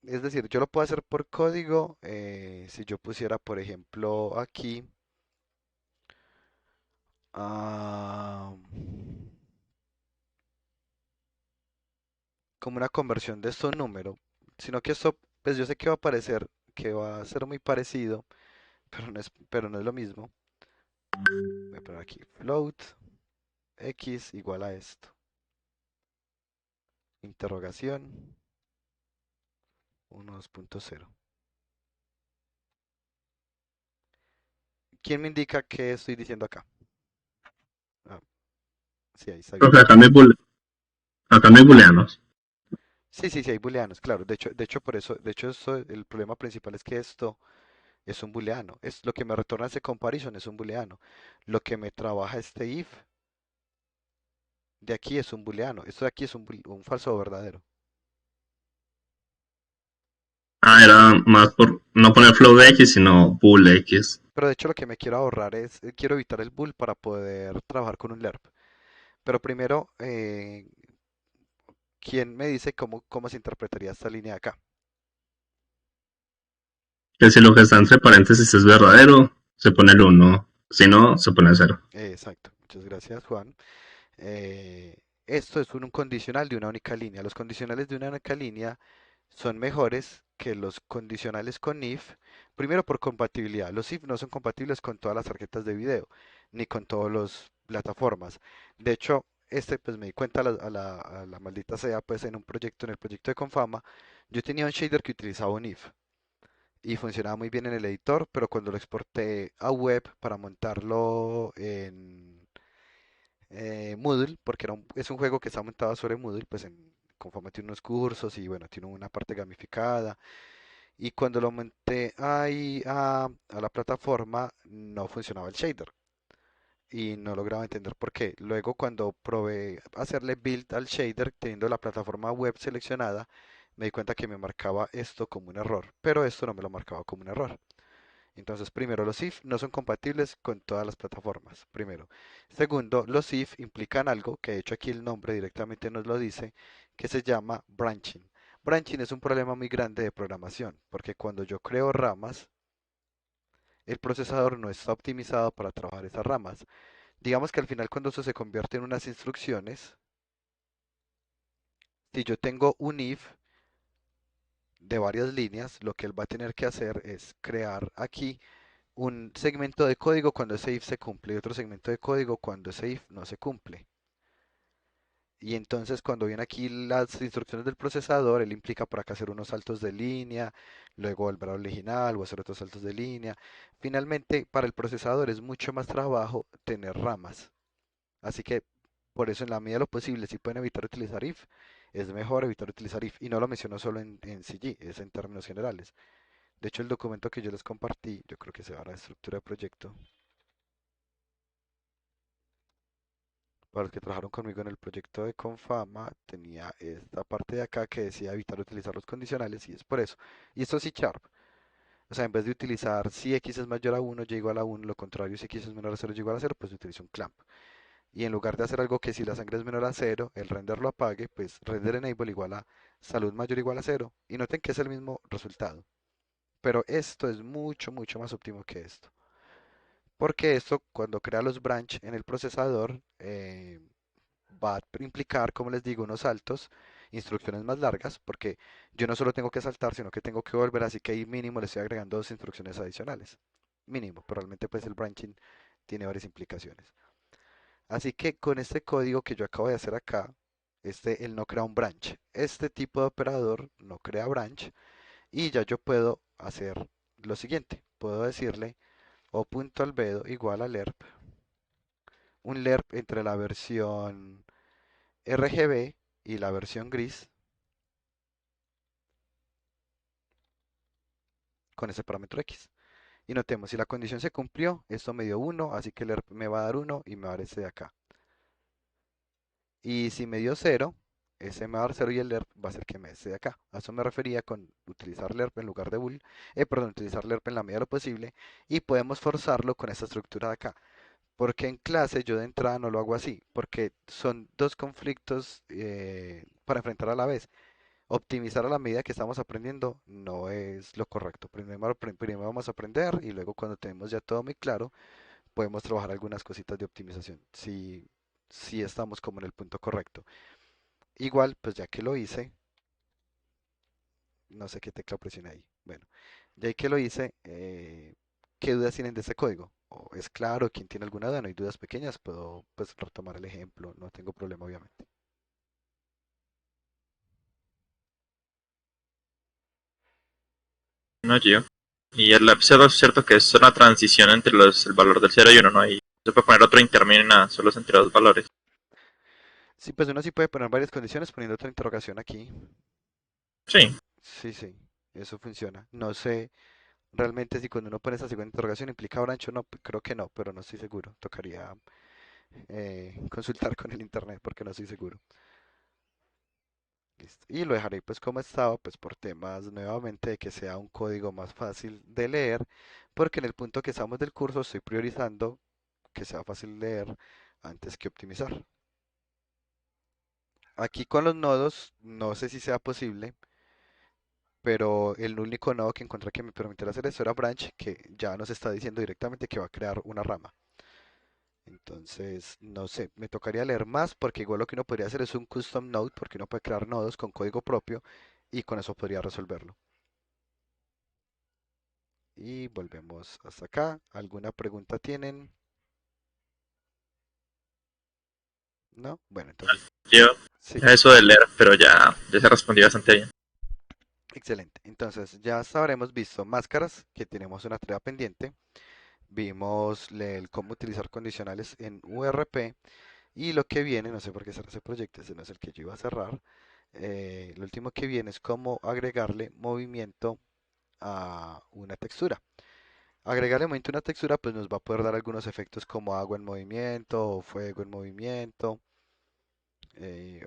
Es decir, yo lo puedo hacer por código. Si yo pusiera, por ejemplo, aquí ah, como una conversión de esto a un número. Sino que esto, pues yo sé que va a aparecer, que va a ser muy parecido, pero no es lo mismo. Voy a poner aquí float x igual a esto. Interrogación 1.2.0. ¿Quién me indica qué estoy diciendo acá? Ah, sí, ahí está bien. Profe, acá no hay booleanos. Sí, sí, sí, hay booleanos, claro. De hecho, por eso, de hecho, el problema principal es que esto es un booleano. Es lo que me retorna ese comparison es un booleano. Lo que me trabaja este if de aquí es un booleano. Esto de aquí es un falso o verdadero. Ah, era más por no poner float X, sino bool X. Pero de hecho lo que me quiero ahorrar es, quiero evitar el bool para poder trabajar con un lerp. Pero primero, ¿quién me dice cómo se interpretaría esta línea de acá? Que si lo que está entre paréntesis es verdadero, se pone el uno. Si no, se pone el 0. Exacto, muchas gracias Juan. Esto es un condicional de una única línea. Los condicionales de una única línea son mejores que los condicionales con if, primero por compatibilidad. Los if no son compatibles con todas las tarjetas de video, ni con todas las plataformas. De hecho, este pues me di cuenta a la maldita sea, pues en el proyecto de Confama, yo tenía un shader que utilizaba un if y funcionaba muy bien en el editor, pero cuando lo exporté a web para montarlo en Moodle, porque es un juego que está montado sobre Moodle, pues conforme tiene unos cursos y bueno, tiene una parte gamificada. Y cuando lo monté ahí a la plataforma, no funcionaba el shader. Y no lograba entender por qué. Luego, cuando probé hacerle build al shader, teniendo la plataforma web seleccionada, me di cuenta que me marcaba esto como un error, pero esto no me lo marcaba como un error. Entonces, primero, los if no son compatibles con todas las plataformas. Primero. Segundo, los if implican algo, que de hecho aquí el nombre directamente nos lo dice, que se llama branching. Branching es un problema muy grande de programación, porque cuando yo creo ramas, el procesador no está optimizado para trabajar esas ramas. Digamos que al final cuando eso se convierte en unas instrucciones, si yo tengo un if de varias líneas, lo que él va a tener que hacer es crear aquí un segmento de código cuando ese if se cumple y otro segmento de código cuando ese if no se cumple. Y entonces cuando viene aquí las instrucciones del procesador, él implica por acá hacer unos saltos de línea, luego volver al original o hacer otros saltos de línea. Finalmente, para el procesador es mucho más trabajo tener ramas. Así que por eso en la medida de lo posible, si pueden evitar utilizar if, es mejor evitar utilizar if. Y no lo menciono solo en CG, es en términos generales. De hecho, el documento que yo les compartí, yo creo que se va a la estructura de proyecto. Para los que trabajaron conmigo en el proyecto de Confama, tenía esta parte de acá que decía evitar utilizar los condicionales y es por eso. Y esto es C Sharp. O sea, en vez de utilizar si x es mayor a uno y igual a uno, lo contrario, si x es menor a cero y igual a cero, pues utilizo un clamp. Y en lugar de hacer algo que si la sangre es menor a cero, el render lo apague, pues render enable igual a salud mayor igual a cero. Y noten que es el mismo resultado. Pero esto es mucho, mucho más óptimo que esto. Porque esto, cuando crea los branch en el procesador, va a implicar, como les digo, unos saltos, instrucciones más largas, porque yo no solo tengo que saltar, sino que tengo que volver, así que ahí mínimo le estoy agregando dos instrucciones adicionales. Mínimo, pero realmente pues el branching tiene varias implicaciones. Así que con este código que yo acabo de hacer acá, él no crea un branch. Este tipo de operador no crea branch y ya yo puedo hacer lo siguiente. Puedo decirle o.albedo igual a lerp, un lerp entre la versión RGB y la versión gris con ese parámetro X. Y notemos, si la condición se cumplió, esto me dio 1, así que el ERP me va a dar 1 y me va a dar ese de acá. Y si me dio 0, ese me va a dar 0 y el ERP va a ser que me dé ese de acá. A eso me refería con utilizar LERP en lugar de bool, perdón, utilizar LERP en la medida de lo posible y podemos forzarlo con esta estructura de acá. Porque en clase yo de entrada no lo hago así, porque son dos conflictos para enfrentar a la vez. Optimizar a la medida que estamos aprendiendo no es lo correcto. Primero vamos a aprender y luego cuando tenemos ya todo muy claro, podemos trabajar algunas cositas de optimización. Si estamos como en el punto correcto. Igual, pues ya que lo hice, no sé qué tecla presioné ahí. Bueno, ya que lo hice, ¿qué dudas tienen de este código? ¿O es claro? ¿Quién tiene alguna duda? No hay dudas pequeñas, puedo pues retomar el ejemplo, no tengo problema obviamente. No, yo. Y el lapsado es cierto que es una transición entre el valor del cero y uno, ¿no? Y se puede poner otro intermedio ni nada, solo es entre dos valores. Sí, pues uno sí puede poner varias condiciones poniendo otra interrogación aquí. Sí, Sí, sí, eso funciona. No sé realmente si cuando uno pone esa segunda interrogación implica branch o no, creo que no, pero no estoy seguro. Tocaría consultar con el internet porque no estoy seguro. Listo. Y lo dejaré pues como estaba, pues por temas nuevamente de que sea un código más fácil de leer, porque en el punto que estamos del curso estoy priorizando que sea fácil de leer antes que optimizar. Aquí con los nodos, no sé si sea posible, pero el único nodo que encontré que me permitiera hacer eso era branch, que ya nos está diciendo directamente que va a crear una rama. Entonces, no sé, me tocaría leer más porque igual lo que uno podría hacer es un custom node porque uno puede crear nodos con código propio y con eso podría resolverlo. Y volvemos hasta acá. ¿Alguna pregunta tienen? ¿No? Bueno, entonces, yo, sí, eso de leer, pero ya se respondió bastante bien. excelente. Entonces, ya hasta ahora hemos visto máscaras, que tenemos una tarea pendiente. Vimos el cómo utilizar condicionales en URP. Y lo que viene, no sé por qué cerré ese proyecto, ese no es el que yo iba a cerrar. Lo último que viene es cómo agregarle movimiento a una textura. Agregarle movimiento a una textura pues nos va a poder dar algunos efectos como agua en movimiento o fuego en movimiento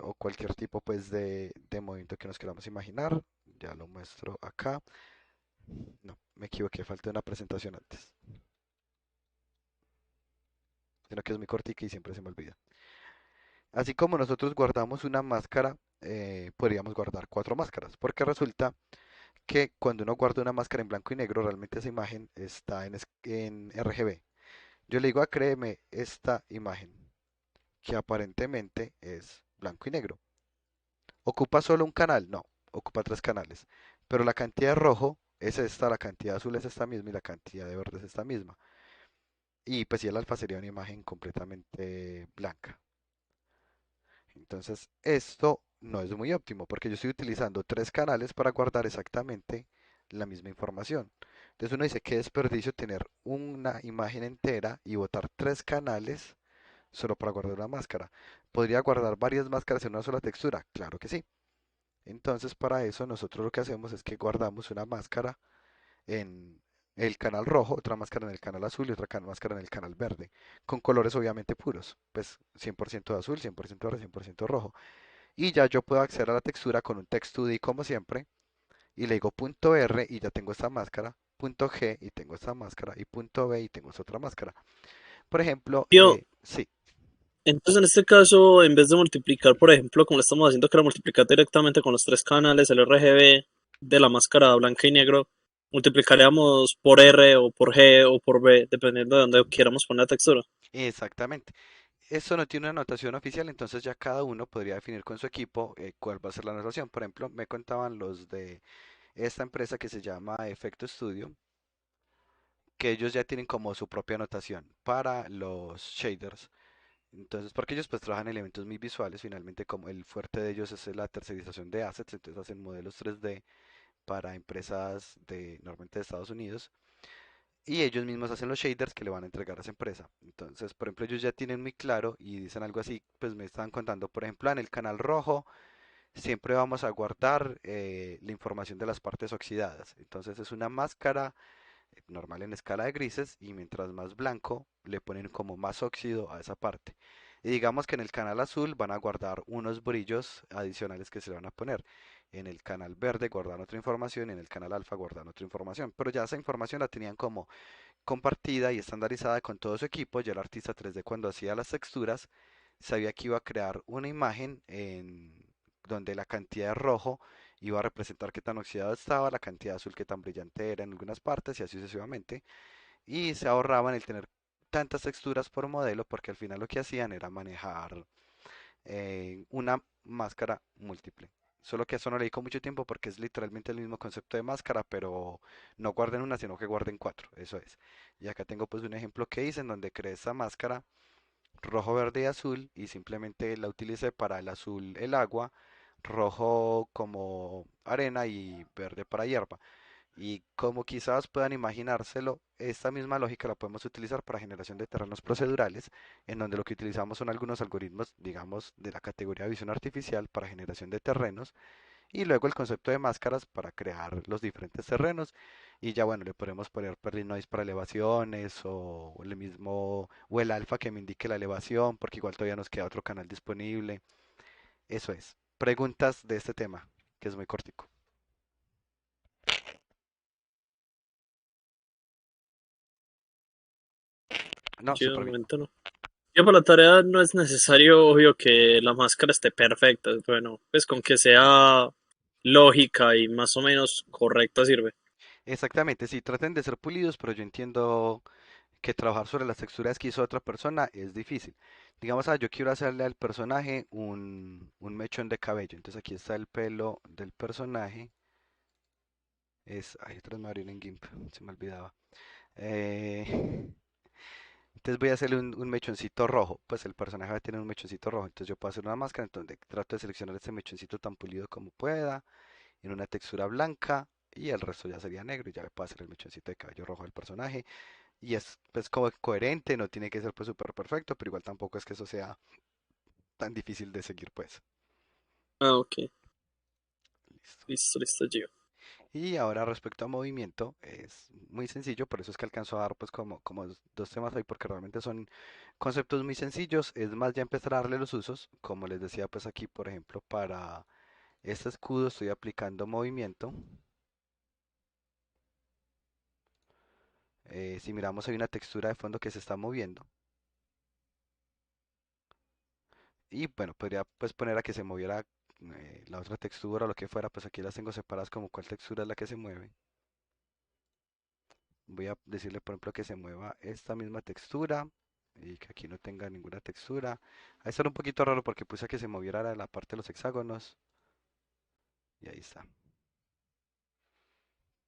o cualquier tipo pues de movimiento que nos queramos imaginar. Ya lo muestro acá. No, me equivoqué, falta una presentación antes. Sino que es muy cortica y siempre se me olvida. Así como nosotros guardamos una máscara, podríamos guardar cuatro máscaras, porque resulta que cuando uno guarda una máscara en blanco y negro, realmente esa imagen está en RGB. Yo le digo a créeme esta imagen, que aparentemente es blanco y negro. ¿Ocupa solo un canal? No, ocupa tres canales. Pero la cantidad de rojo es esta, la cantidad de azul es esta misma y la cantidad de verde es esta misma. Y pues si el alfa sería una imagen completamente blanca. Entonces, esto no es muy óptimo porque yo estoy utilizando tres canales para guardar exactamente la misma información. Entonces uno dice, qué desperdicio tener una imagen entera y botar tres canales solo para guardar una máscara. ¿Podría guardar varias máscaras en una sola textura? Claro que sí. Entonces, para eso nosotros lo que hacemos es que guardamos una máscara en el canal rojo, otra máscara en el canal azul y otra máscara en el canal verde, con colores obviamente puros, pues 100% de azul, 100% verde, 100% rojo. Y ya yo puedo acceder a la textura con un text 2D como siempre, y le digo punto R y ya tengo esta máscara, punto G y tengo esta máscara, y punto B y tengo esta otra máscara. Por ejemplo, Yo, sí, entonces en este caso, en vez de multiplicar, por ejemplo, como lo estamos haciendo, que era multiplicar directamente con los tres canales, el RGB de la máscara blanca y negro, multiplicaríamos por R o por G o por B, dependiendo de dónde quieramos poner la textura. exactamente. Esto no tiene una notación oficial, entonces ya cada uno podría definir con su equipo cuál va a ser la notación. Por ejemplo, me contaban los de esta empresa que se llama Effecto Studio, que ellos ya tienen como su propia notación para los shaders. Entonces, porque ellos pues trabajan elementos muy visuales, finalmente como el fuerte de ellos es la tercerización de assets, entonces hacen modelos 3D para empresas de normalmente de Estados Unidos y ellos mismos hacen los shaders que le van a entregar a esa empresa. Entonces, por ejemplo, ellos ya tienen muy claro y dicen algo así, pues me estaban contando, por ejemplo, en el canal rojo siempre vamos a guardar la información de las partes oxidadas. Entonces es una máscara normal en escala de grises y mientras más blanco le ponen como más óxido a esa parte. Y digamos que en el canal azul van a guardar unos brillos adicionales que se le van a poner. En el canal verde guardan otra información y en el canal alfa guardan otra información. Pero ya esa información la tenían como compartida y estandarizada con todo su equipo. Ya el artista 3D cuando hacía las texturas sabía que iba a crear una imagen en donde la cantidad de rojo iba a representar qué tan oxidado estaba, la cantidad de azul qué tan brillante era en algunas partes y así sucesivamente. Y se ahorraban el tener tantas texturas por modelo porque al final lo que hacían era manejar una máscara múltiple. Solo que eso no le dedico mucho tiempo porque es literalmente el mismo concepto de máscara, pero no guarden una, sino que guarden cuatro. Eso es. Y acá tengo pues un ejemplo que hice en donde creé esta máscara rojo, verde y azul y simplemente la utilicé para el azul el agua, rojo como arena y verde para hierba. Y como quizás puedan imaginárselo, esta misma lógica la podemos utilizar para generación de terrenos procedurales, en donde lo que utilizamos son algunos algoritmos, digamos, de la categoría visión artificial para generación de terrenos, y luego el concepto de máscaras para crear los diferentes terrenos. Y ya bueno, le podemos poner Perlin Noise para elevaciones, o el mismo, o el alfa que me indique la elevación, porque igual todavía nos queda otro canal disponible. Eso es. Preguntas de este tema, que es muy cortico. No, Yo de súper bien. momento no. Yo para la tarea no es necesario, obvio, que la máscara esté perfecta. Bueno, pues con que sea lógica y más o menos correcta sirve. Exactamente, sí, traten de ser pulidos, pero yo entiendo que trabajar sobre las texturas que hizo otra persona es difícil. Digamos, yo quiero hacerle al personaje un mechón de cabello. Entonces aquí está el pelo del personaje. Ay, otras me abrieron en GIMP, se me olvidaba. Eh, entonces voy a hacerle un mechoncito rojo. Pues el personaje va a tener un mechoncito rojo. Entonces yo puedo hacer una máscara. Entonces trato de seleccionar este mechoncito tan pulido como pueda, en una textura blanca. Y el resto ya sería negro y ya le puedo hacer el mechoncito de cabello rojo al personaje. Y es pues como coherente, no tiene que ser pues súper perfecto, pero igual tampoco es que eso sea tan difícil de seguir pues. Ah, ok. Listo. Listo, listo, Gio. Y ahora respecto a movimiento, es muy sencillo, por eso es que alcanzo a dar pues como dos temas hoy, porque realmente son conceptos muy sencillos, es más ya empezar a darle los usos, como les decía pues aquí por ejemplo para este escudo estoy aplicando movimiento. Si miramos hay una textura de fondo que se está moviendo y bueno, podría pues poner a que se moviera la otra textura o lo que fuera, pues aquí las tengo separadas como cuál textura es la que se mueve. Voy a decirle, por ejemplo, que se mueva esta misma textura y que aquí no tenga ninguna textura. Ahí está un poquito raro porque puse a que se moviera la parte de los hexágonos y ahí está.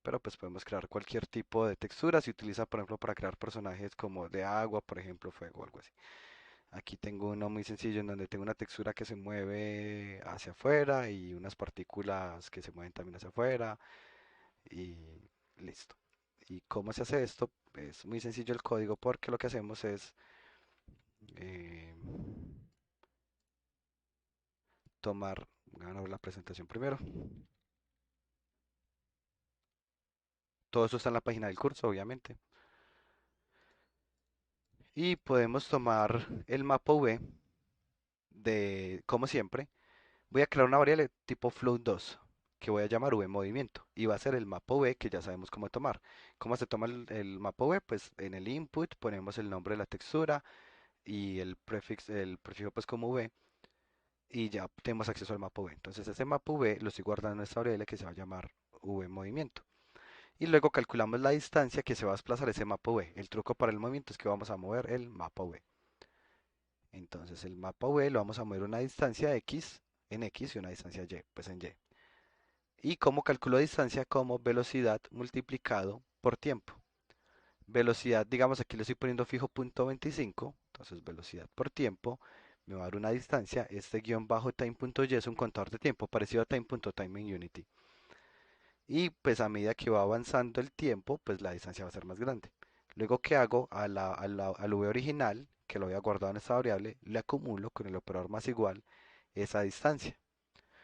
Pero pues podemos crear cualquier tipo de textura. Se utiliza, por ejemplo, para crear personajes como de agua, por ejemplo, fuego o algo así. Aquí tengo uno muy sencillo en donde tengo una textura que se mueve hacia afuera y unas partículas que se mueven también hacia afuera y listo. ¿Y cómo se hace esto? Es muy sencillo el código porque lo que hacemos es eh, tomar, voy a ver la presentación primero. Todo eso está en la página del curso, obviamente. Y podemos tomar el mapa V de, como siempre, voy a crear una variable tipo float2 que voy a llamar v movimiento y va a ser el mapa v que ya sabemos cómo tomar. ¿Cómo se toma el mapa v? Pues en el input ponemos el nombre de la textura y el prefijo pues como v y ya tenemos acceso al mapa v. Entonces ese mapa v lo estoy guardando en esta variable que se va a llamar v movimiento. Y luego calculamos la distancia que se va a desplazar ese mapa v. El truco para el movimiento es que vamos a mover el mapa v. Entonces el mapa v lo vamos a mover una distancia x en x y una distancia y, pues en y. Y cómo calculo distancia como velocidad multiplicado por tiempo. Velocidad, digamos aquí le estoy poniendo fijo punto 25, entonces velocidad por tiempo me va a dar una distancia. Este guión bajo time.y es un contador de tiempo parecido a time.time en Unity. Y pues a medida que va avanzando el tiempo, pues la distancia va a ser más grande. Luego, ¿qué hago? Al v original, que lo había guardado en esta variable, le acumulo con el operador más igual esa distancia.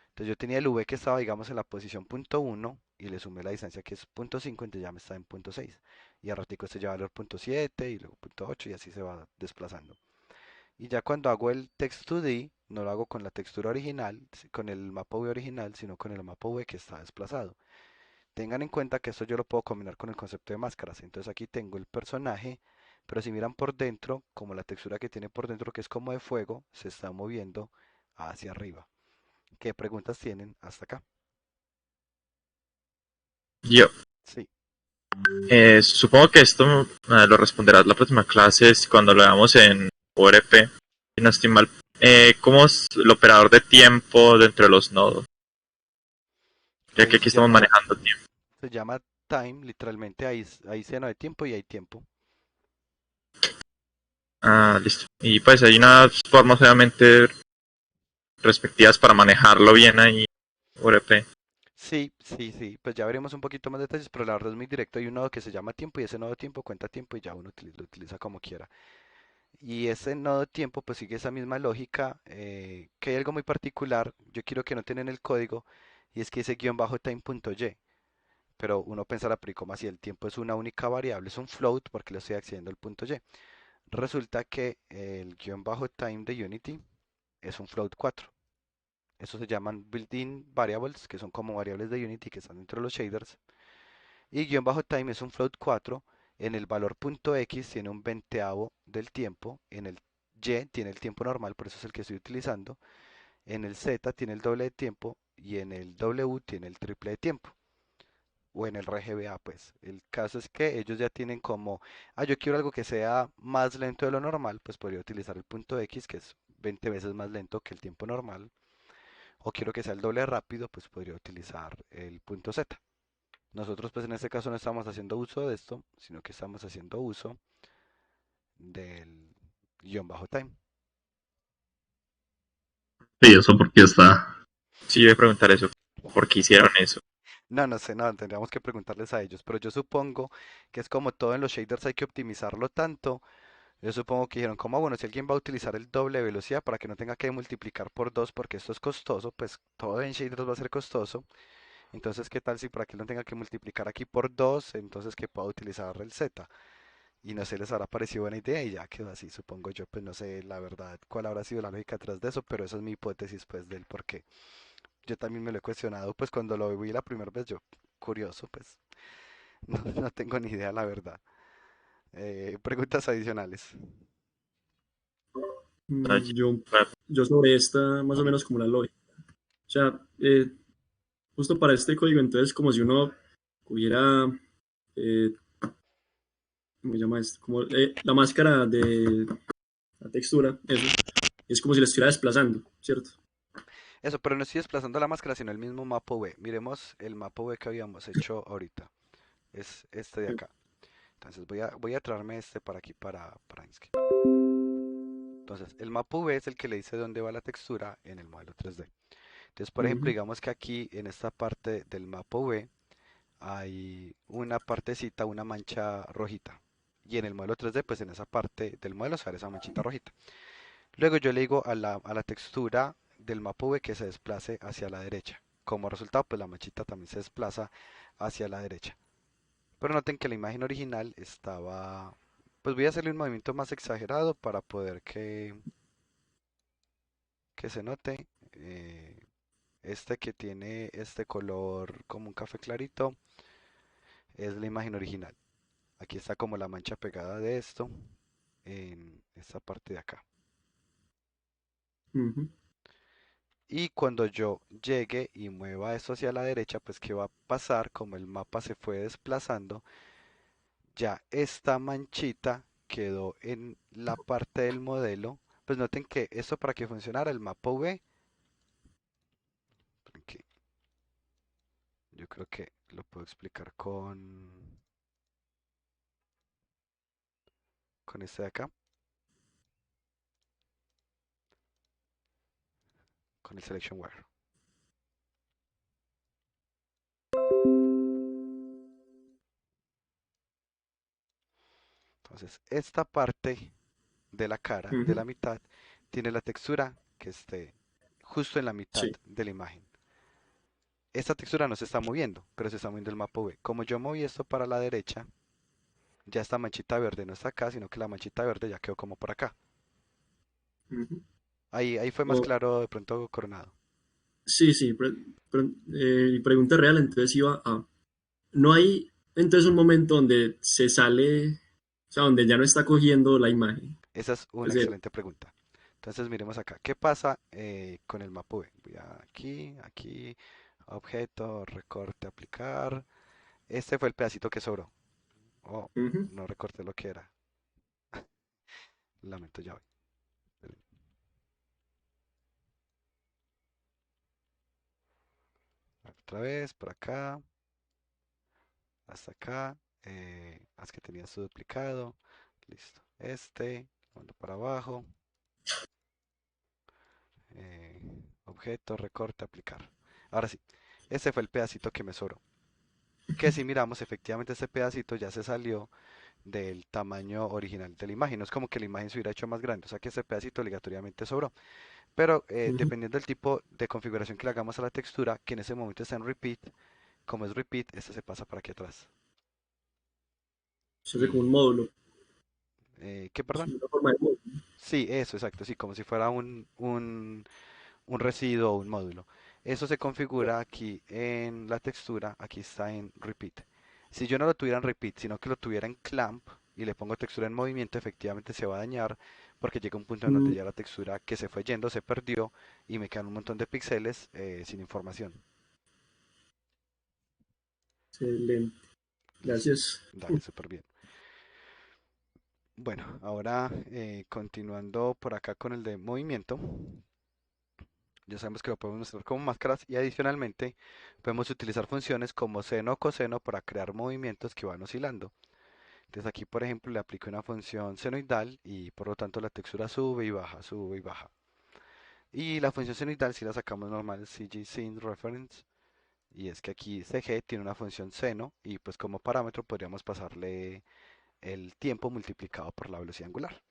Entonces yo tenía el v que estaba, digamos, en la posición punto 1 y le sumé la distancia que es punto 5, entonces ya me está en punto 6. Y a ratico este lleva valor punto 7 y luego punto 8 y así se va desplazando. Y ya cuando hago el text2d, no lo hago con la textura original, con el mapa v original, sino con el mapa v que está desplazado. Tengan en cuenta que esto yo lo puedo combinar con el concepto de máscaras. Entonces aquí tengo el personaje, pero si miran por dentro, como la textura que tiene por dentro, que es como de fuego, se está moviendo hacia arriba. ¿Qué preguntas tienen hasta acá? Yo, Sí. supongo que esto lo responderás la próxima clase es cuando lo veamos en ORP, si no estoy mal. ¿Cómo es el operador de tiempo dentro de los nodos? Ya que Se aquí estamos llama, manejando tiempo. se llama time, literalmente ahí se no hay tiempo y hay tiempo. Ah, listo. Y pues hay unas formas obviamente respectivas para manejarlo bien ahí, ORP. Sí, sí, sí, pues ya veremos un poquito más detalles, pero la verdad es muy directo. Hay un nodo que se llama tiempo y ese nodo tiempo cuenta tiempo y ya uno lo utiliza como quiera. Y ese nodo tiempo pues sigue esa misma lógica, que hay algo muy particular, yo quiero que noten en el código, y es que ese guión bajo time.y, pero uno pensará, pero ¿y cómo así? El tiempo es una única variable, es un float porque le estoy accediendo al punto y. Resulta que el guión bajo time de Unity es un float 4. Eso se llaman built-in variables, que son como variables de Unity que están dentro de los shaders. Y guión bajo time es un float 4. En el valor punto .x tiene un veinteavo del tiempo. En el y tiene el tiempo normal, por eso es el que estoy utilizando. En el z tiene el doble de tiempo. Y en el w tiene el triple de tiempo. O en el RGBA, pues. El caso es que ellos ya tienen como, yo quiero algo que sea más lento de lo normal, pues podría utilizar el punto X, que es 20 veces más lento que el tiempo normal. O quiero que sea el doble de rápido, pues podría utilizar el punto Z. Nosotros pues en este caso no estamos haciendo uso de esto, sino que estamos haciendo uso del guión bajo time. Sí, eso porque está. Sí, voy a preguntar eso. ¿Por qué hicieron eso? No, no sé, no, tendríamos que preguntarles a ellos, pero yo supongo que es como todo en los shaders hay que optimizarlo tanto. Yo supongo que dijeron, como bueno, si alguien va a utilizar el doble de velocidad para que no tenga que multiplicar por 2 porque esto es costoso, pues todo en shaders va a ser costoso. Entonces, ¿qué tal si para que no tenga que multiplicar aquí por 2 entonces que pueda utilizar el Z? Y no sé, les habrá parecido buena idea y ya quedó así, supongo yo, pues no sé la verdad cuál habrá sido la lógica detrás de eso, pero esa es mi hipótesis pues del por qué. Yo también me lo he cuestionado, pues cuando lo vi la primera vez, yo, curioso, pues no, no tengo ni idea la verdad. Preguntas adicionales. Ah, Yo sobre esta, más o menos como la lógica. O sea, justo para este código, entonces, como si uno hubiera, ¿cómo se llama esto? Como la máscara de la textura, eso, es como si la estuviera desplazando, ¿cierto? Eso, pero no estoy desplazando la máscara, sino el mismo mapa V. Miremos el mapa V que habíamos hecho ahorita. Es este de acá. Entonces voy a traerme este para aquí para Inkscape. Entonces, el mapa V es el que le dice dónde va la textura en el modelo 3D. Entonces, por ejemplo, Ujú. digamos que aquí en esta parte del mapa V hay una partecita, una mancha rojita. Y en el modelo 3D, pues en esa parte del modelo sale esa manchita rojita. Luego yo le digo a la textura del mapa V que se desplace hacia la derecha. Como resultado, pues la manchita también se desplaza hacia la derecha. Pero noten que la imagen original estaba... Pues voy a hacerle un movimiento más exagerado para poder que se note. Este que tiene este color como un café clarito es la imagen original. Aquí está como la mancha pegada de esto en esta parte de acá. Ujú. Y cuando yo llegue y mueva esto hacia la derecha, pues ¿qué va a pasar? Como el mapa se fue desplazando, ya esta manchita quedó en la parte del modelo. Pues noten que esto para que funcionara el mapa V, que yo creo que lo puedo explicar con este de acá, con el Selection Wire. Entonces, esta parte de la cara, de la Ujú. mitad, tiene la textura que esté justo en la mitad Sí. de la imagen. Esta textura no se está moviendo, pero se está moviendo el mapa V. Como yo moví esto para la derecha, ya esta manchita verde no está acá, sino que la manchita verde ya quedó como por acá. Ujú. Ahí fue más O- claro de pronto Coronado. sí, sí. Mi pregunta real entonces iba a... No hay entonces un momento donde se sale, o sea, donde ya no está cogiendo la imagen. Esa es Es una decir, excelente pregunta. Entonces miremos acá. ¿Qué pasa con el mapa V? Voy aquí, objeto, recorte, aplicar. Este fue el pedacito que sobró. Oh, ujú. no recorté lo que era. Lamento ya voy. Otra vez, por acá, hasta acá. Haz que tenía su duplicado. Listo. Este, mando para abajo. eh, Objeto, recorte, aplicar. Ahora sí, ese fue el pedacito que me sobró. Que si miramos, efectivamente ese pedacito ya se salió del tamaño original de la imagen. No es como que la imagen se hubiera hecho más grande, o sea que ese pedacito obligatoriamente sobró. Pero Ujú. dependiendo del tipo de configuración que le hagamos a la textura, que en ese momento está en repeat, como es repeat, este se pasa para aquí atrás. Se hace como un Y, módulo, ¿qué, es perdón? una forma de módulo. Sí, eso, exacto, sí, como si fuera un residuo o un módulo. Eso se configura aquí en la textura, aquí está en repeat. Si yo no lo tuviera en repeat, sino que lo tuviera en clamp y le pongo textura en movimiento, efectivamente se va a dañar porque llega un punto en donde Mm, ya la textura que se fue yendo se perdió y me quedan un montón de píxeles sin información. excelente. Listo, Gracias. dale, súper bien. Bueno, ahora continuando por acá con el de movimiento. Ya sabemos que lo podemos mostrar como máscaras y adicionalmente podemos utilizar funciones como seno o coseno para crear movimientos que van oscilando. Entonces aquí, por ejemplo, le aplico una función senoidal y por lo tanto la textura sube y baja, sube y baja. Y la función senoidal si la sacamos normal, CG Scene Reference, y es que aquí CG tiene una función seno y pues como parámetro podríamos pasarle el tiempo multiplicado por la velocidad angular.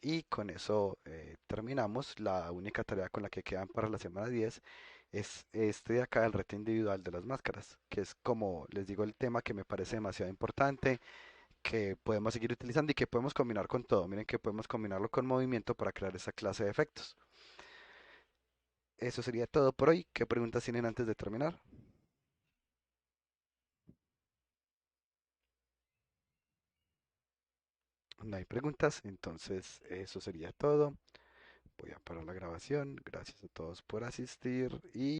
Y con eso terminamos. La única tarea con la que quedan para la semana 10 es este de acá, el reto individual de las máscaras, que es como les digo el tema que me parece demasiado importante, que podemos seguir utilizando y que podemos combinar con todo. Miren que podemos combinarlo con movimiento para crear esa clase de efectos. Eso sería todo por hoy. ¿Qué preguntas tienen antes de terminar? No hay preguntas, entonces eso sería todo. Voy a parar la grabación. Gracias a todos por asistir y